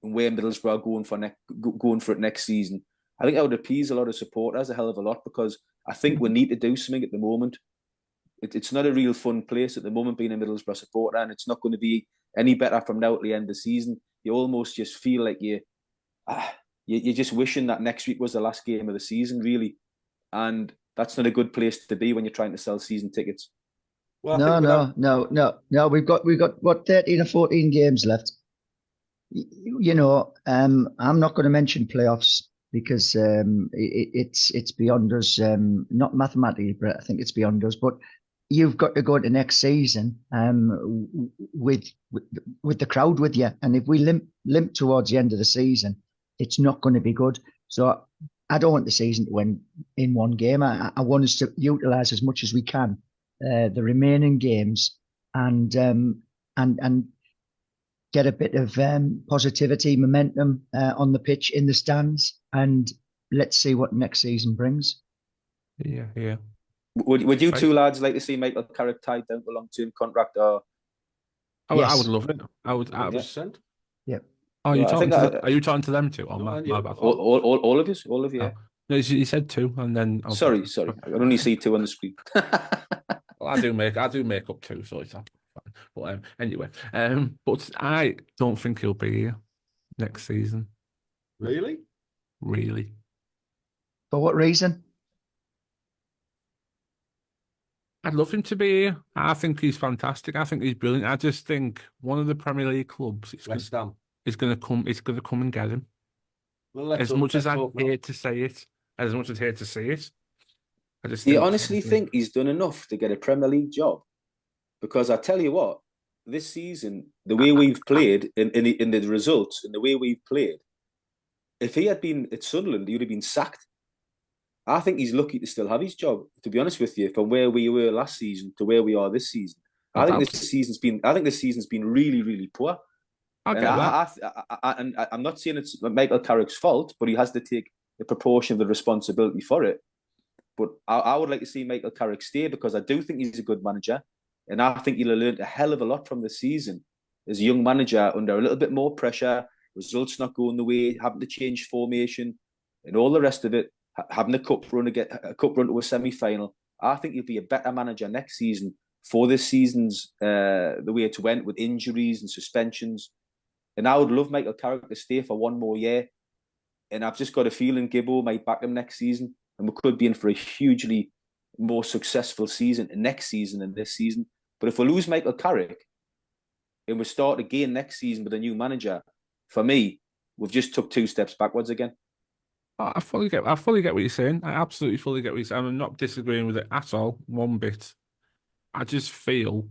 and where Middlesbrough are going for it next season, I think that would appease a lot of supporters a hell of a lot, because I think we need to do something at the moment. It's not a real fun place at the moment being a Middlesbrough supporter, and it's not going to be any better from now to the end of the season. You almost just feel like you're just wishing that next week was the last game of the season, really. And that's not a good place to be when you're trying to sell season tickets. Well, No. We've got what, 13 or 14 games left. You know, I'm not going to mention playoffs because it's beyond us. Not mathematically, but I think it's beyond us. But you've got to go into next season with the crowd with you, and if we limp towards the end of the season, it's not going to be good. So I don't want the season to end in one game. I want us to utilise as much as we can the remaining games and get a bit of positivity, momentum on the pitch, in the stands, and let's see what next season brings. Yeah, yeah. Would you Right. two lads like to see Michael Carrick tied down to a long-term contract? Or I would Yes. love it. I would. 100%. Yep. Oh, you Well, I talking think to I- are you talking to them too? Oh, No, my, and my you- bad. all of you, all of you. Oh. Yeah. No, he said two, and then Sorry. I can only see two on the screen. Well, I do make up two, so it's fine. But anyway, but I don't think he'll be here next season. Really? Really, For what reason? I'd love him to be here. I think he's fantastic. I think he's brilliant. I just think one of the Premier League clubs West Ham. is going to come. It's going to come and get him. Well, let's As much as I hope not. hate to say it, as much as I hate to see it, I just Do you don't honestly think he's done enough to get a Premier League job? Because I tell you what, this season, the way we've played in the results and the way we've played, if he had been at Sunderland, he would have been sacked. I think he's lucky to still have his job, to be honest with you, from where we were last season to where we are this season. I think this season's been really, really poor. I And get that. I'm not saying it's Michael Carrick's fault, but he has to take a proportion of the responsibility for it. But I would like to see Michael Carrick stay, because I do think he's a good manager. And I think he'll have learned a hell of a lot from this season as a young manager under a little bit more pressure, results not going the way, having to change formation and all the rest of it, having a cup run to a semi-final. I think he'll be a better manager next season for this season's the way it went with injuries and suspensions. And I would love Michael Carrick to stay for one more year. And I've just got a feeling Gibbo might back him next season, and we could be in for a hugely more successful season next season than this season. But if we lose Michael Carrick and we start again next season with a new manager, for me, we've just took 2 steps backwards again. I fully get what you're saying. I absolutely fully get what you're saying. I'm not disagreeing with it at all, one bit. I just feel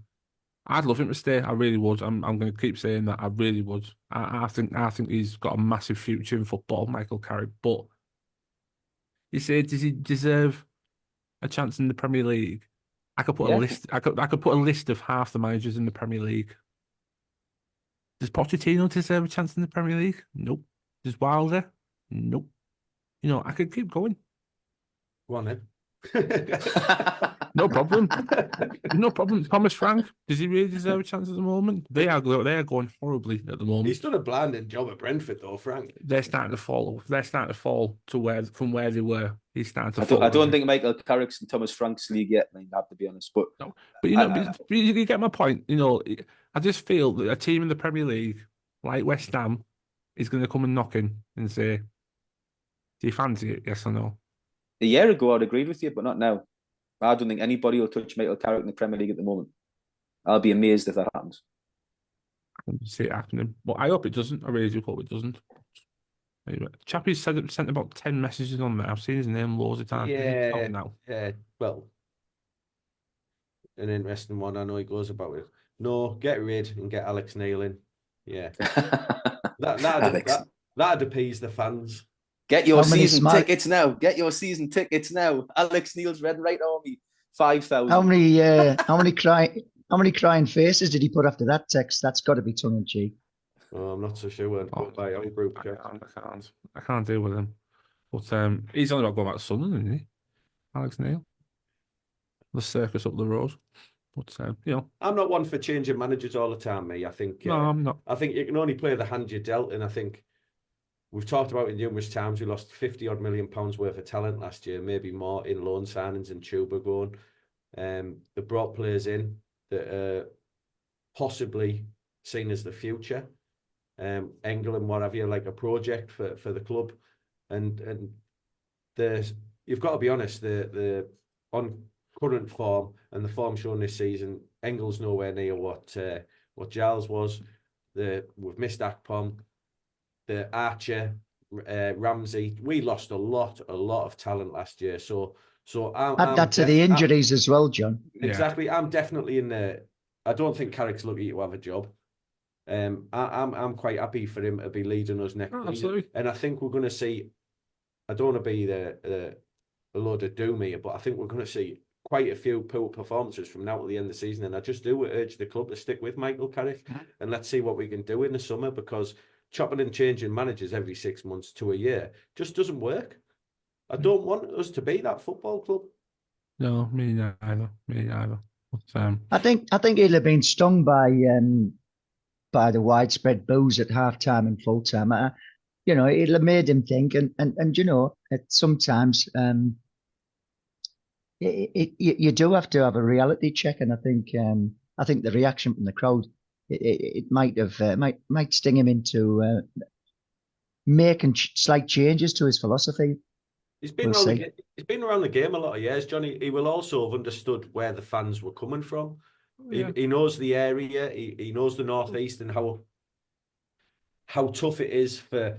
I'd love him to stay. I really would. I'm going to keep saying that. I really would. I think he's got a massive future in football, Michael Carrick. But you say, does he deserve a chance in the Premier League? I could put a list. I could put a list of half the managers in the Premier League. Does Pochettino deserve a chance in the Premier League? Nope. Does Wilder? Nope. You know, I could keep going. Go on then. No problem. No problem. Thomas Frank, does he really deserve a chance at the moment? They are going horribly at the moment. He's done a blinding job at Brentford, though, Frank. They're starting to fall. They're starting to fall to from where they were. He's starting to fall. I don't think Michael Carrick's in Thomas Frank's league yet, I have to be honest. But no, but you get my point. You know, I just feel that a team in the Premier League like West Ham is going to come and knock in and say, "Do you fancy it? Yes or no?" a year ago, I'd agreed with you, but not now. I don't think anybody will touch Michael Carrick in the Premier League at the moment. I'll be amazed if that happens. I can see it happening, but I hope it doesn't. I really do hope it doesn't. Anyway, Chappie's sent about 10 messages on there. I've seen his name loads of times. Yeah, now. Well, an interesting one. I know he goes about it. No, get rid and get Alex Neil in. Yeah, that'd appease the fans. Get your season tickets now. Get your season tickets now. Alex Neil's Red and Right Army, 5,000. How many crying faces did he put after that text? That's got to be tongue in cheek. Oh, I'm not so sure. By our group chat. I can't deal with him. But he's only about going back to Sunderland, isn't he? Alex Neil. The circus up the road. But you know, I'm not one for changing managers all the time, me. I think no, I'm not. I think you can only play the hand you're dealt, and I think we've talked about it numerous times. We lost 50 odd million pounds worth of talent last year, maybe more in loan signings and Tuba going. They brought players in that are possibly seen as the future. Engel and what have you, like a project for the club. And you've got to be honest, the on current form and the form shown this season, Engel's nowhere near what Giles was. We've missed Akpom, the Archer, Ramsey. We lost a lot of talent last year. So add that to the injuries as well, John. Exactly. I'm definitely in there. I don't think Carrick's lucky to have a job. I'm quite happy for him to be leading us next season. Absolutely. And I think we're going to see I don't want to be a load of doom here, but I think we're going to see quite a few poor performances from now to the end of the season. And I just do urge the club to stick with Michael Carrick and let's see what we can do in the summer, because chopping and changing managers every 6 months to a year just doesn't work. I don't want us to be that football club. No, me neither. Me neither. But, I think he'll have been stung by the widespread boos at half time and full time. It'll have made him think, and sometimes you do have to have a reality check, and I think the reaction from the crowd it might have might sting him into making slight changes to his philosophy. He's been around the game a lot of years, Johnny. He will also have understood where the fans were coming from. yeah. He knows the area. He knows the Northeast and how tough it is for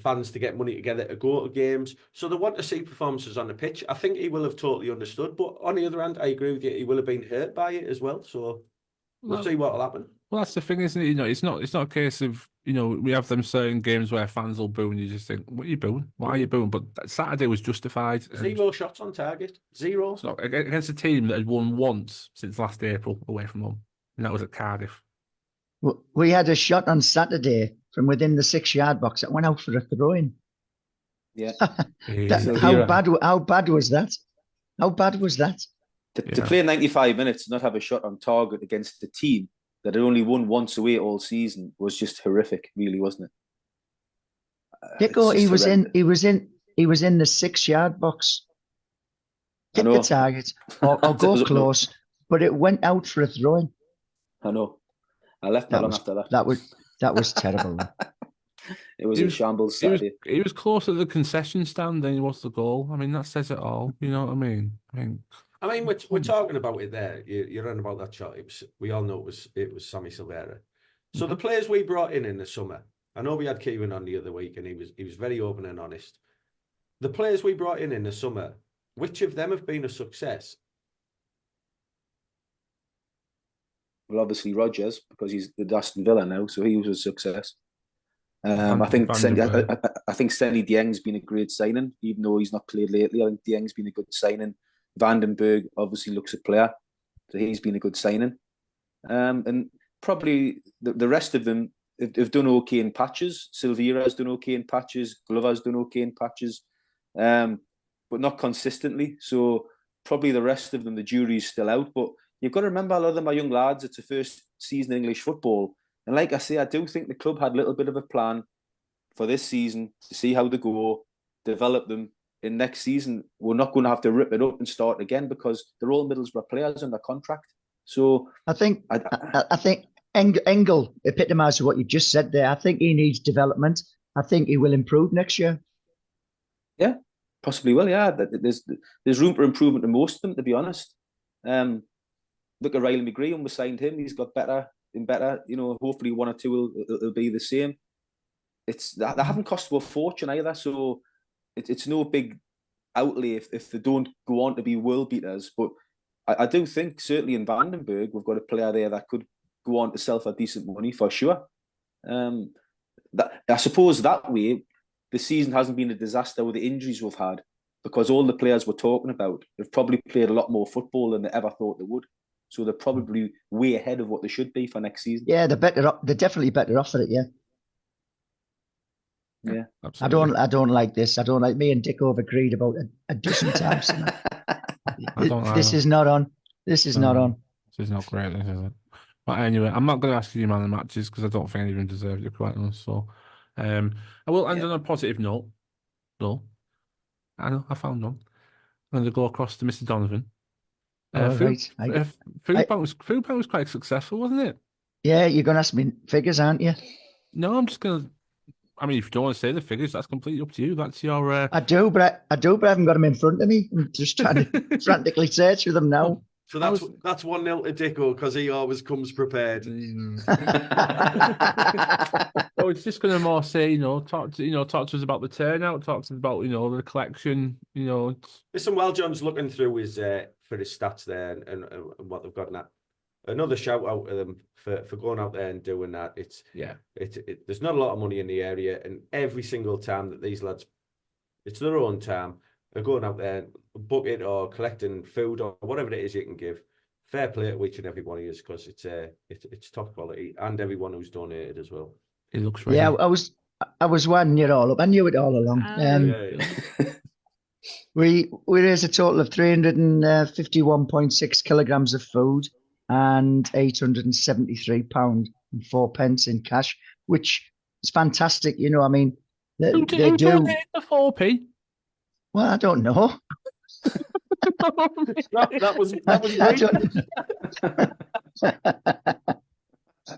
fans to get money together to go to games. So they want to see performances on the pitch. I think he will have totally understood. But on the other hand, I agree with you. He will have been hurt by it as well. So we'll see what will happen. Well, that's the thing, isn't it? It's not a case of, we have them certain games where fans will boo and you just think, what are you booing? Why are you booing? But Saturday was justified. 0 shots on target. 0. It's not against a team that had won once since last April away from home. And that was at Cardiff. We had a shot on Saturday from within the 6-yard box that went out for a throw-in. Yeah. How bad was that? How bad was that? To play 95 minutes and not have a shot on target against the team that had only won once away all season was just horrific, really, wasn't it? Dicko, he was in the 6-yard box. Hit the target or go close, but it went out for a throw-in. I know. I left that long after that. That was terrible. It was a shambles Saturday. He was closer to the concession stand than he was the goal. I mean, that says it all. You know what I mean? We're talking about it there. You're on about that shot. We all know it was Sammy Silvera. So the players we brought in the summer, I know we had Kieran on the other week, and he was very open and honest. The players we brought in the summer, which of them have been a success? Well, obviously Rodgers, because he's the Aston Villa now, so he was a success. I think Senny Dieng's been a great signing, even though he's not played lately. I think Dieng's been a good signing. Vandenberg obviously looks a player, so he's been a good signing. And probably the rest of them have done okay in patches. Silvera's done okay in patches. Glover's done okay in patches, but not consistently. So probably the rest of them, the jury's still out. But you've got to remember, a lot of them are young lads. It's the first season in English football. And like I say, I do think the club had a little bit of a plan for this season to see how they go, develop them. In next season, we're not going to have to rip it up and start again because they're all Middlesbrough players under contract. So I think Engel epitomises what you just said there. I think he needs development. I think he will improve next year. Yeah, possibly will. Yeah, there's room for improvement in most of them, to be honest. Look at Riley McGree, when we signed him, he's got better and better. Hopefully one or two will be the same. They haven't cost a fortune either, so it's no big outlay if they don't go on to be world beaters. But I do think certainly in Vandenberg we've got a player there that could go on to sell for decent money for sure. I suppose that way the season hasn't been a disaster with the injuries we've had, because all the players we're talking about have probably played a lot more football than they ever thought they would. So they're probably way ahead of what they should be for next season. Yeah, they're better. They're definitely better off for it. Yeah. Yeah, absolutely. I don't like this. I don't like. Me and Dick have agreed about a dozen times. This is not on. This is not on. This is not great, is it? But anyway, I'm not going to ask you man of the matches because I don't think anyone deserves it, quite honest. So, I will end on a positive note. No, I know I found one. I'm going to go across to Mr. Donovan. Food Bank was quite successful, wasn't it? Yeah, you're going to ask me figures, aren't you? No, I'm just going to. I mean, if you don't want to say the figures, that's completely up to you. That's your. I do, but I haven't got them in front of me. I'm just trying to frantically search for them now. So that's 1-0 to Dicko because he always comes prepared. Oh, it's just going to more say, talk to us about the turnout, talk to us about the collection. Listen, while John's looking through his for his stats there and what they've got in that. Another shout out to them for going out there and doing that. There's not a lot of money in the area, and every single time that these lads It's their own time. They're going out there, book it or collecting food or whatever it is you can give. Fair play to each and every one of you because it's top quality, and everyone who's donated as well. He looks ready. Yeah, I was winding it all up. I knew it all along. We raised a total of 351.6 kilograms of food and £873.04 in cash, which is fantastic. You know, I mean, they Who do. donated the 4p? Well, I don't know. that was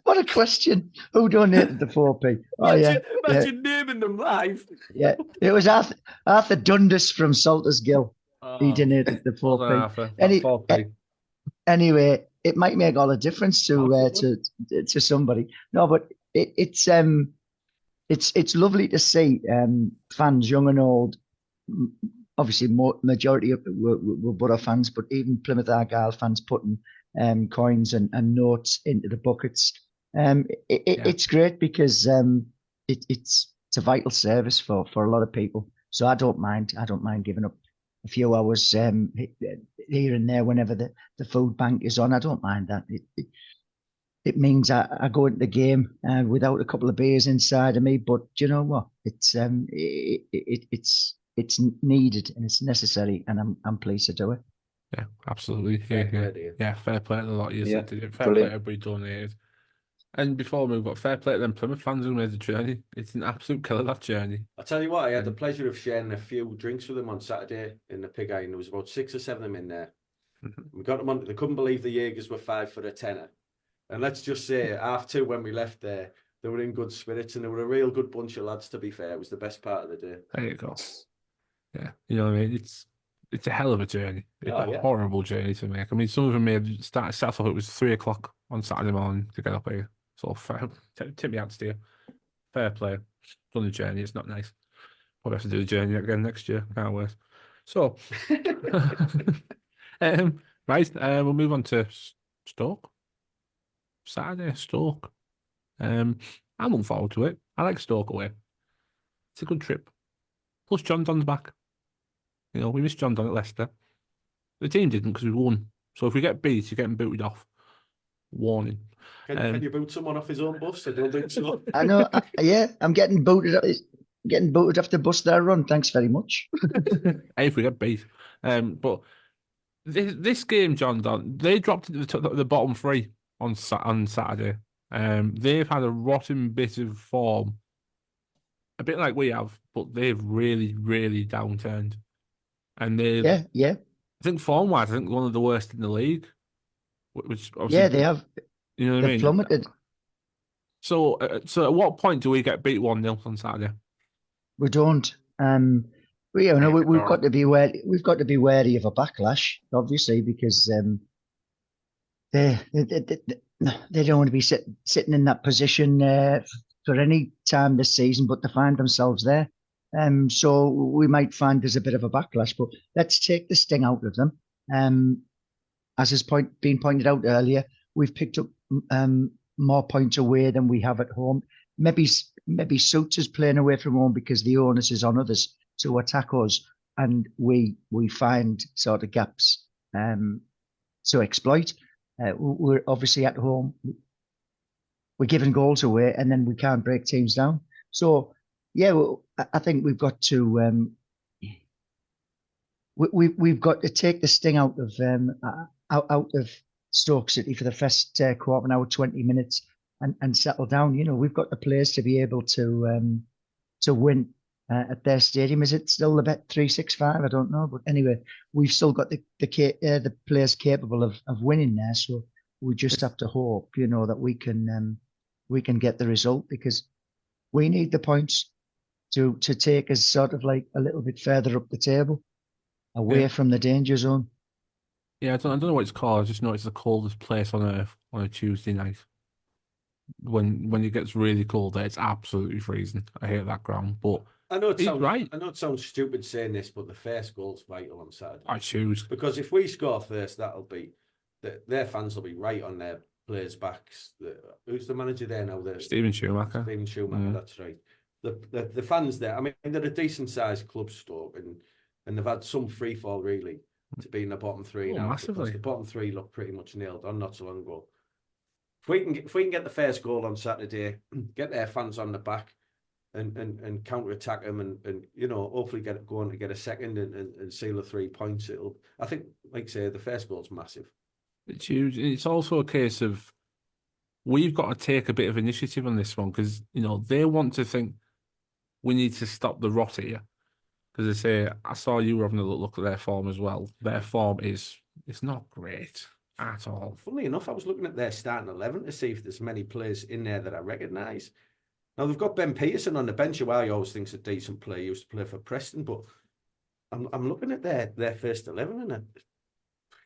What a question. Who donated the 4p? Oh, yeah. Imagine naming them live. Yeah. It was Arthur Dundas from Salters Gill. He donated the 4p. Well done, Arthur. That's 4p. Anyway, it might make all the difference to somebody. No, but it's lovely to see fans, young and old. Obviously, majority of were Borough fans, but even Plymouth Argyle fans putting coins and notes into the buckets. It's great because it's a vital service for a lot of people. So I don't mind giving up a few hours here and there whenever the food bank is on. I don't mind that. It means I go into the game without a couple of beers inside of me. But you know what? It's needed and it's necessary, and I'm pleased to do it. Yeah, absolutely. Yeah, fair play to the lot of you. Yeah, Fair play to everybody donated. And before we move on, fair play to them Plymouth fans who made the journey. It's an absolute killer, that journey. I tell you what, I had the pleasure of sharing a few drinks with them on Saturday in the Pig Eye, and there was about 6 or 7 of them in there. We got them on. They couldn't believe the Jaegers were 5 for a tenner. And let's just say, after when we left there, they were in good spirits, and they were a real good bunch of lads, to be fair. It was the best part of the day. There you go. Yeah, you know what I mean? It's a hell of a journey. It's a horrible journey to make. I mean, some of them made set off. It was 3 o'clock on Saturday morning to get up here. So tip me out, steer. Fair play. Done the journey. It's not nice. Probably have to do the journey again next year. Can't wait. So, right. We'll move on to Stoke. Saturday, Stoke. I'm looking forward to it. I like Stoke away. It's a good trip. Plus, John Don's back. You know, we missed John Don at Leicester. The team didn't because we won. So if we get beat, you're getting booted off. Warning. Can you boot someone off his own bus? I don't think so. I know. I'm getting booted. Getting booted off the bus that I run. Thanks very much. Hey, if we get beat. But this game, John Don, they dropped into the bottom 3 on Saturday. They've had a rotten bit of form. A bit like we have, but they've really, really downturned. And they, yeah. I think form-wise, I think one of the worst in the league. Which they have. You know what I mean? Plummeted. So at what point do we get beat 1-0 on Saturday? We don't. We've got to be wary. We've got to be wary of a backlash, obviously, because they don't want to be sitting in that position for any time this season, but to find themselves there. So we might find there's a bit of a backlash, but let's take the sting out of them. As has been pointed out earlier, we've picked up more points away than we have at home. Maybe Suits is playing away from home because the onus is on others to attack us, and we find sort of gaps to exploit. We're obviously at home. We're giving goals away, and then we can't break teams down. So, yeah, I think we've got to we've got to take the sting out of Stoke City for the first quarter of an hour, 20 minutes, and settle down. You know, we've got the players to be able to win at their stadium. Is it still the Bet 365? I don't know, but anyway, we've still got the players capable of winning there. So we just have to hope, you know, that we can get the result, because we need the points to take us sort of like a little bit further up the table, away from the danger zone. Yeah, I don't know what it's called. I just know it's the coldest place on earth on a Tuesday night. When it gets really cold there, it's absolutely freezing. I hate that ground, but I know he's right. I know it sounds stupid saying this, but the first goal's vital on Saturday. I choose. Because if we score first, that'll be their fans will be right on their players' backs. Who's the manager there now? Steven Schumacher. Steven Schumacher, that's right. the fans there. I mean, they're a decent sized club, Stoke, and they've had some free fall really to be in the bottom three now. Massively. Because the bottom three look pretty much nailed on not so long ago. If we can get the first goal on Saturday, get their fans on the back, and counter attack them, and hopefully get it going to get a second and seal the 3 points. I think, like I say, the first goal's massive. It's huge. It's also a case of we've got to take a bit of initiative on this one because they want to think we need to stop the rot here. Because they say, I saw you having a look at their form as well. Their form it's not great at all. Funnily enough, I was looking at their starting 11 to see if there's many players in there that I recognise. Now, they've got Ben Pearson on the bench, who I always think's a decent player. He used to play for Preston, but I'm looking at their first 11, and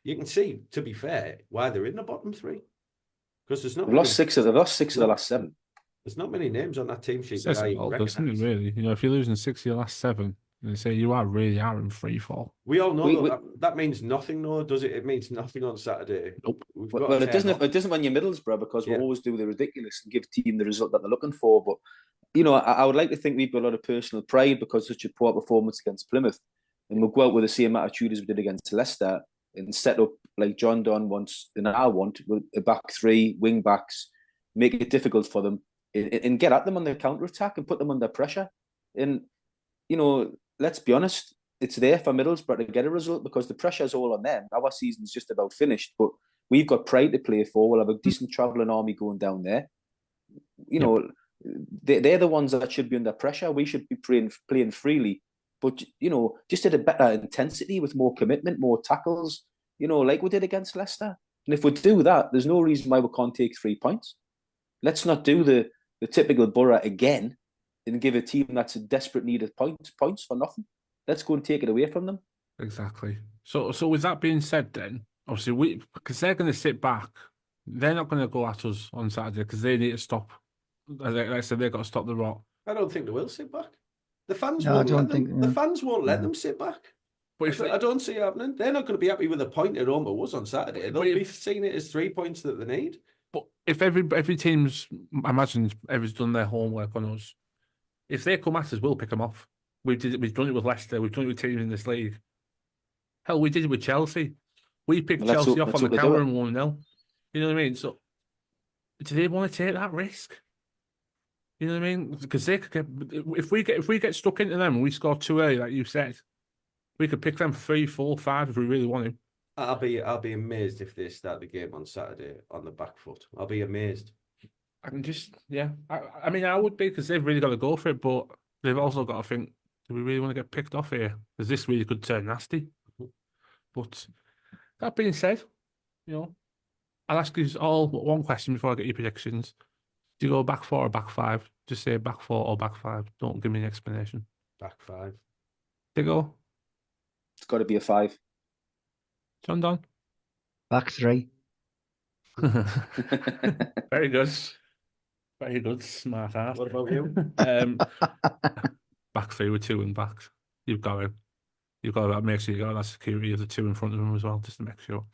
you can see, to be fair, why they're in the bottom three. Because there's not They've lost six of the last 7. There's not many names on that team sheet Says that I it all, doesn't it, recognise. really? If you're losing 6 of your last 7, they say you really are in free fall. We all know that means nothing, though, does it? It means nothing on Saturday. Nope. Well, it doesn't. It doesn't when you're Middlesbrough because we always do the ridiculous and give team the result that they're looking for. But I would like to think we've got a lot of personal pride because such a poor performance against Plymouth, and we'll go out with the same attitude as we did against Leicester and set up like John Don wants and I want with a back 3, wing backs, make it difficult for them and get at them on the counter attack and put them under pressure. And let's be honest, it's there for Middlesbrough to get a result because the pressure's all on them. Our season's just about finished, but we've got pride to play for. We'll have a decent travelling army going down there. They're the ones that should be under pressure. We should be playing freely, but just at a better intensity with more commitment, more tackles. Like we did against Leicester. And if we do that, there's no reason why we can't take 3 points. Let's not do the typical Borough again and give a team that's in desperate need of points for nothing. Let's go and take it away from them. Exactly. So with that being said, then obviously because they're going to sit back, they're not going to go at us on Saturday because they need to stop. Like I said, they've got to stop the rot. I don't think they will sit back. The fans No, won't I don't let them. think- The yeah. fans won't let them sit back. But I don't see it happening. They're not going to be happy with a point at home or us on Saturday. They'll be seeing it as 3 points that they need. But if every team's, I imagine everyone's done their homework on us. If they come at us, we'll pick them off. We've done it with Leicester. We've done it with teams in this league. Hell, we did it with Chelsea. We picked Chelsea off on the counter and 1-0. You know what I mean? So, do they want to take that risk? You know what I mean? Because they could if we get stuck into them and we score too early, like you said, we could pick them 3, 4, 5 if we really want to. I'll be amazed if they start the game on Saturday on the back foot. I'll be amazed. I can just, yeah. I mean, I would be because they've really got to go for it, but they've also got to think, do we really want to get picked off here? Because this really could turn nasty. But that being said, I'll ask you all one question before I get your predictions. Do you go back 4 or back 5? Just say back 4 or back 5. Don't give me an explanation. Back 5. Do you go? It's got to be a 5. John Don? Back 3. Very good. Very good. Smart ass. What about you? Back 3 with 2 wing backs. You've got to make sure you got that security of the 2 in front of them as well, just to make sure.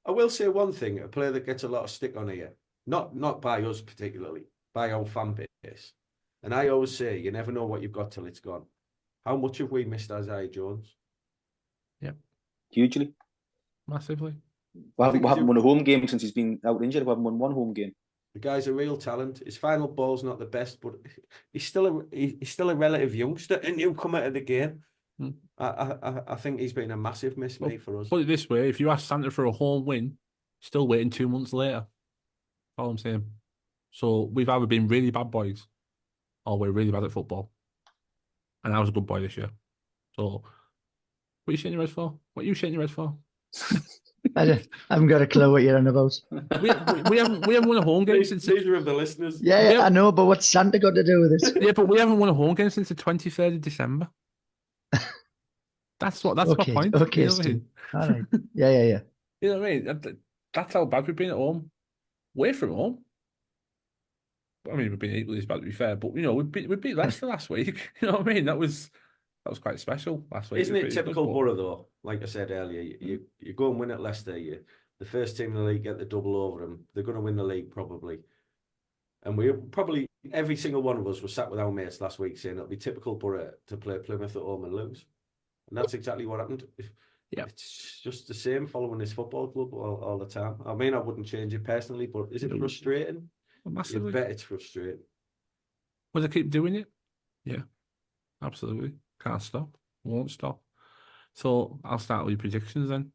I will say one thing: a player that gets a lot of stick on here, not by us particularly, by our fan base. And I always say, you never know what you've got till it's gone. How much have we missed Isaiah Jones? Yep. Hugely. Massively. We haven't won a home game since he's been out injured. We haven't won one home game. The guy's a real talent. His final ball's not the best, but he's still a relative youngster, a newcomer to the game. I think he's been a massive miss for us. Put it this way: if you ask Santa for a home win, still waiting 2 months later. All I'm saying. So we've either been really bad boys, or we're really bad at football. And I was a good boy this year. So, what are you shaking your head for? What are you shaking your head for? I haven't got a clue what you're on about. We haven't won a home game since. Neither of the listeners. Yeah, I know, but what's Santa got to do with it? Yeah, but we haven't won a home game since the 23rd of December. That's my point. Okay, you know what I mean? All right. Yeah. You know what I mean? That's how bad we've been at home. Away from home. I mean, we've been equally as bad, to be fair, but we beat Leicester last week. You know what I mean? That was quite special last week. Isn't it typical Borough though? Like I said earlier, you go and win at Leicester. The first team in the league get the double over them. They're going to win the league probably. And we probably, every single one of us was sat with our mates last week saying it'll be typical Borough to play Plymouth at home and lose. And that's exactly what happened. Yeah. It's just the same following this football club all the time. I mean, I wouldn't change it personally, but is it frustrating? Massively. You bet it's frustrating. Will they keep doing it? Yeah, absolutely. Can't stop. Won't stop. So I'll start with your predictions then.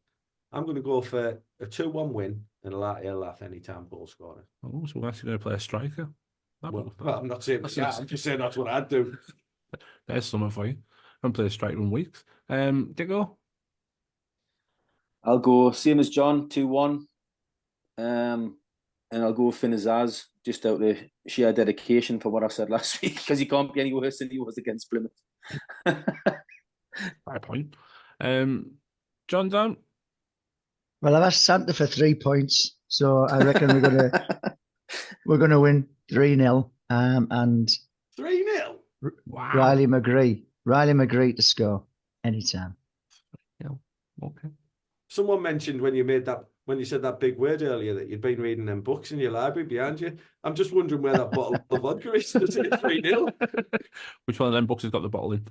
I'm going to go for a 2-1 win and a laugh anytime goal scorer. Oh, so we're actually going to play a striker. Well, I'm not saying that. I'm just saying that's what I'd do. There's something for you. I'm play a striker in weeks. Diggo? I'll go same as John, 2-1. And I'll go Finn Azaz, just out of sheer dedication for what I said last week, because he can't be any worse than he was against Plymouth. Fair point. John Down? Well, I've asked Santa for 3 points, so I reckon we're gonna win 3-0. And 3-0. Wow. Riley McGree to score anytime. Yeah. Okay. Someone mentioned when you said that big word earlier that you'd been reading them books in your library behind you. I'm just wondering where that bottle of vodka is. Is it 3-0? Which one of them books has got the bottle in?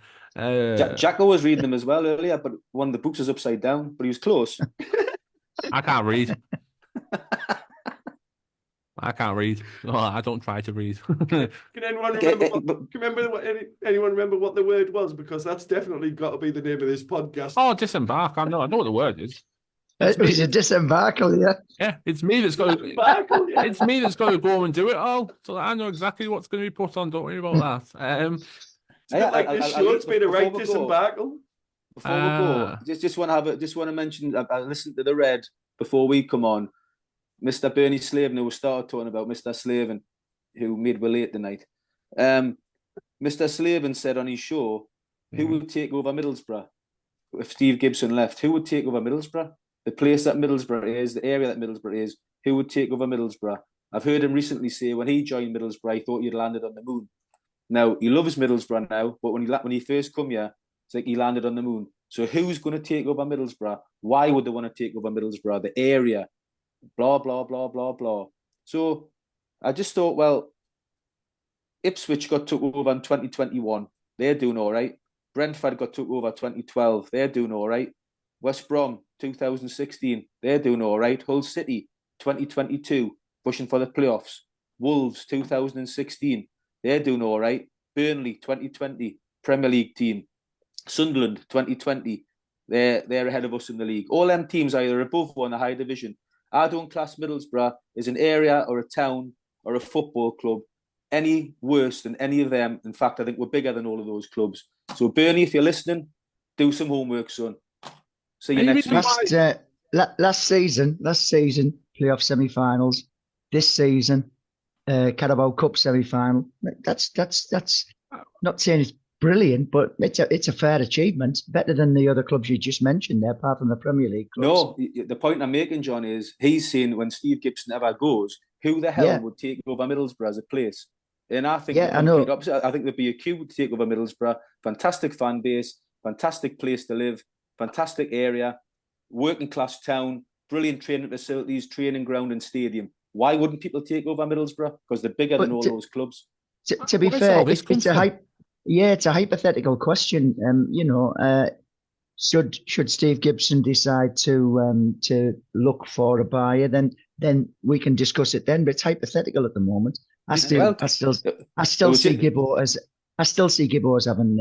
Jacko was reading them as well earlier, but one of the books was upside down, but he was close. I can't read. I can't read. Oh, I don't try to read. Can anyone remember what the word was? Because that's definitely got to be the name of this podcast. Oh, disembark. I know what the word is. It was a disembarkle, yeah. Yeah, it's me that's got to. It's me that's got to go and do it all. So I know exactly what's going to be put on. Don't worry about that. It's a bit like this show's been a right disembarkle. Before we go, just want to mention. I listened to the Red before we come on. Mr. Bernie Slaven, who started talking about Mr. Slaven, who made we late tonight. Mr. Slaven said on his show, who would take over Middlesbrough if Steve Gibson left? Who would take over Middlesbrough? The place that Middlesbrough is, the area that Middlesbrough is, who would take over Middlesbrough? I've heard him recently say when he joined Middlesbrough, he thought he'd landed on the moon. Now, he loves Middlesbrough now, but when he first come here, it's like he landed on the moon. So who's going to take over Middlesbrough? Why would they want to take over Middlesbrough? The area, blah, blah, blah, blah, blah. So I just thought, well, Ipswich got took over in 2021. They're doing all right. Brentford got took over 2012. They're doing all right. West Brom, 2016. They're doing all right. Hull City, 2022, pushing for the playoffs. Wolves, 2016. They're doing all right. Burnley, 2020, Premier League team. Sunderland, 2020. They're ahead of us in the league. All them teams are either above or in the higher division. I don't class Middlesbrough as an area or a town or a football club any worse than any of them. In fact, I think we're bigger than all of those clubs. So, Bernie, if you're listening, do some homework, son. See you next week. Last season, playoff semi-finals. This season, Carabao Cup semi-final. That's not saying it's brilliant, but it's a fair achievement. Better than the other clubs you just mentioned there, apart from the Premier League clubs. No, the point I'm making, John, is he's saying when Steve Gibson ever goes, who the hell would take over Middlesbrough as a place? And I think I know. I think the BQ would take over Middlesbrough. Fantastic fan base, fantastic place to live, fantastic area, working class town, brilliant training facilities, training ground and stadium. Why wouldn't people take over Middlesbrough? Because they're bigger than all those clubs. To be fair, it's a hypothetical question. Should Steve Gibson decide to look for a buyer, then we can discuss it then. But it's hypothetical at the moment. I still see Gibbo as having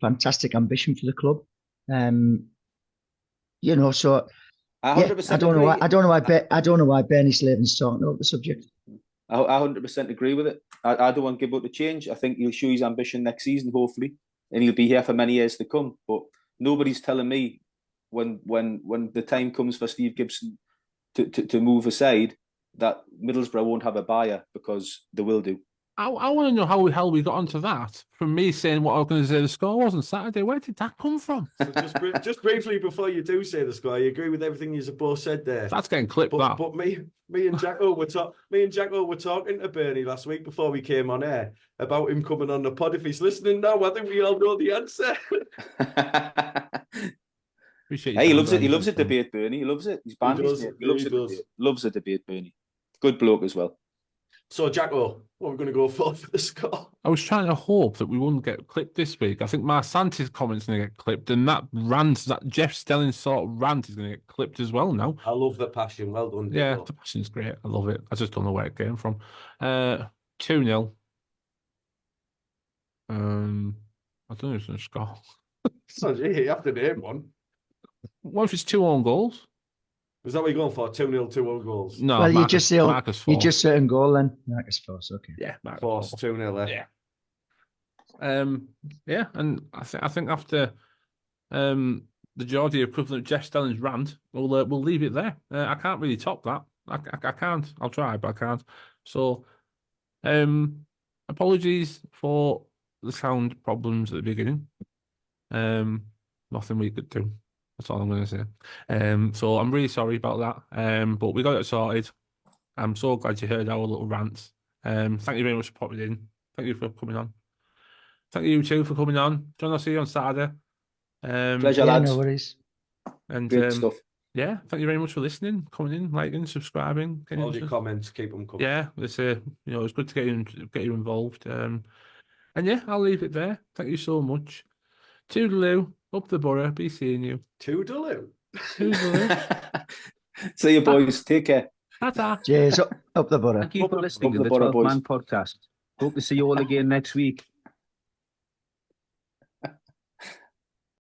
agree ambition for the club. So I don't know why Bernie Slaven's talking about the subject. I 100% agree with it. I don't want Gibbo to change. I think he'll show his ambition next season, hopefully, and he'll be here for many years to come. But nobody's telling me when the time comes for Steve Gibson to move aside that Middlesbrough won't have a buyer, because they will do. I want to know how the hell we got onto that from me saying what I was going to say the score was on Saturday. Where did that come from? So just briefly before you do say the score, I agree with everything you both said there. That's getting clipped. But me and Jacko were talking to Bernie last week before we came on air about him coming on the pod. If he's listening now, I think we all know the answer. Hey, he loves it. He loves a debate, Bernie. He loves it. He's banned. He loves a debate. Loves a debate, Bernie. Good bloke as well. So, Jacko, what are we going to go for the score? I was trying to hope that we wouldn't get clipped this week. I think Marsante's comment's going to get clipped, and that rant, that Jeff Stelling sort of rant, is going to get clipped as well now. I love the passion. Well done, Yeah, Dicko. the passion's great. I love it. I just don't know where it came from. 2-0. I don't know who's going to score. Oh, gee, you have to name one. What if it's 2 own goals? Is that what you're going for? 2-0, 2 own goals. No, well, you Marcus, just say Marcus you Force. just say an goal then. Marcus Force, okay. Yeah, Marcus Force, Force. 2-0. Yeah. Yeah, and I think after the Geordie equivalent of Jeff Stelling's rant, we'll leave it there. I can't really top that. I can't. I'll try, but I can't. So, apologies for the sound problems at the beginning. Nothing we could do. That's all I'm going to say. So I'm really sorry about that. But we got it sorted. I'm so glad you heard our little rants. Thank you very much for popping in. Thank you for coming on. Thank you two for coming on. John, I'll see you on Saturday. Pleasure, Yeah, lads. no worries. And Great stuff. yeah, thank you very much for listening, coming in, liking, subscribing. All your comments, keep them coming. Yeah, it's it's good to get you involved. And yeah, I'll leave it there. Thank you so much. Toodaloo, up the borough, be seeing you. Toodaloo. Toodaloo. See you, boys. Take care. Ta-ta. Cheers, up the borough. Thank you for listening Up to the the borough, 12 Man podcast. Hope to see you all again next week.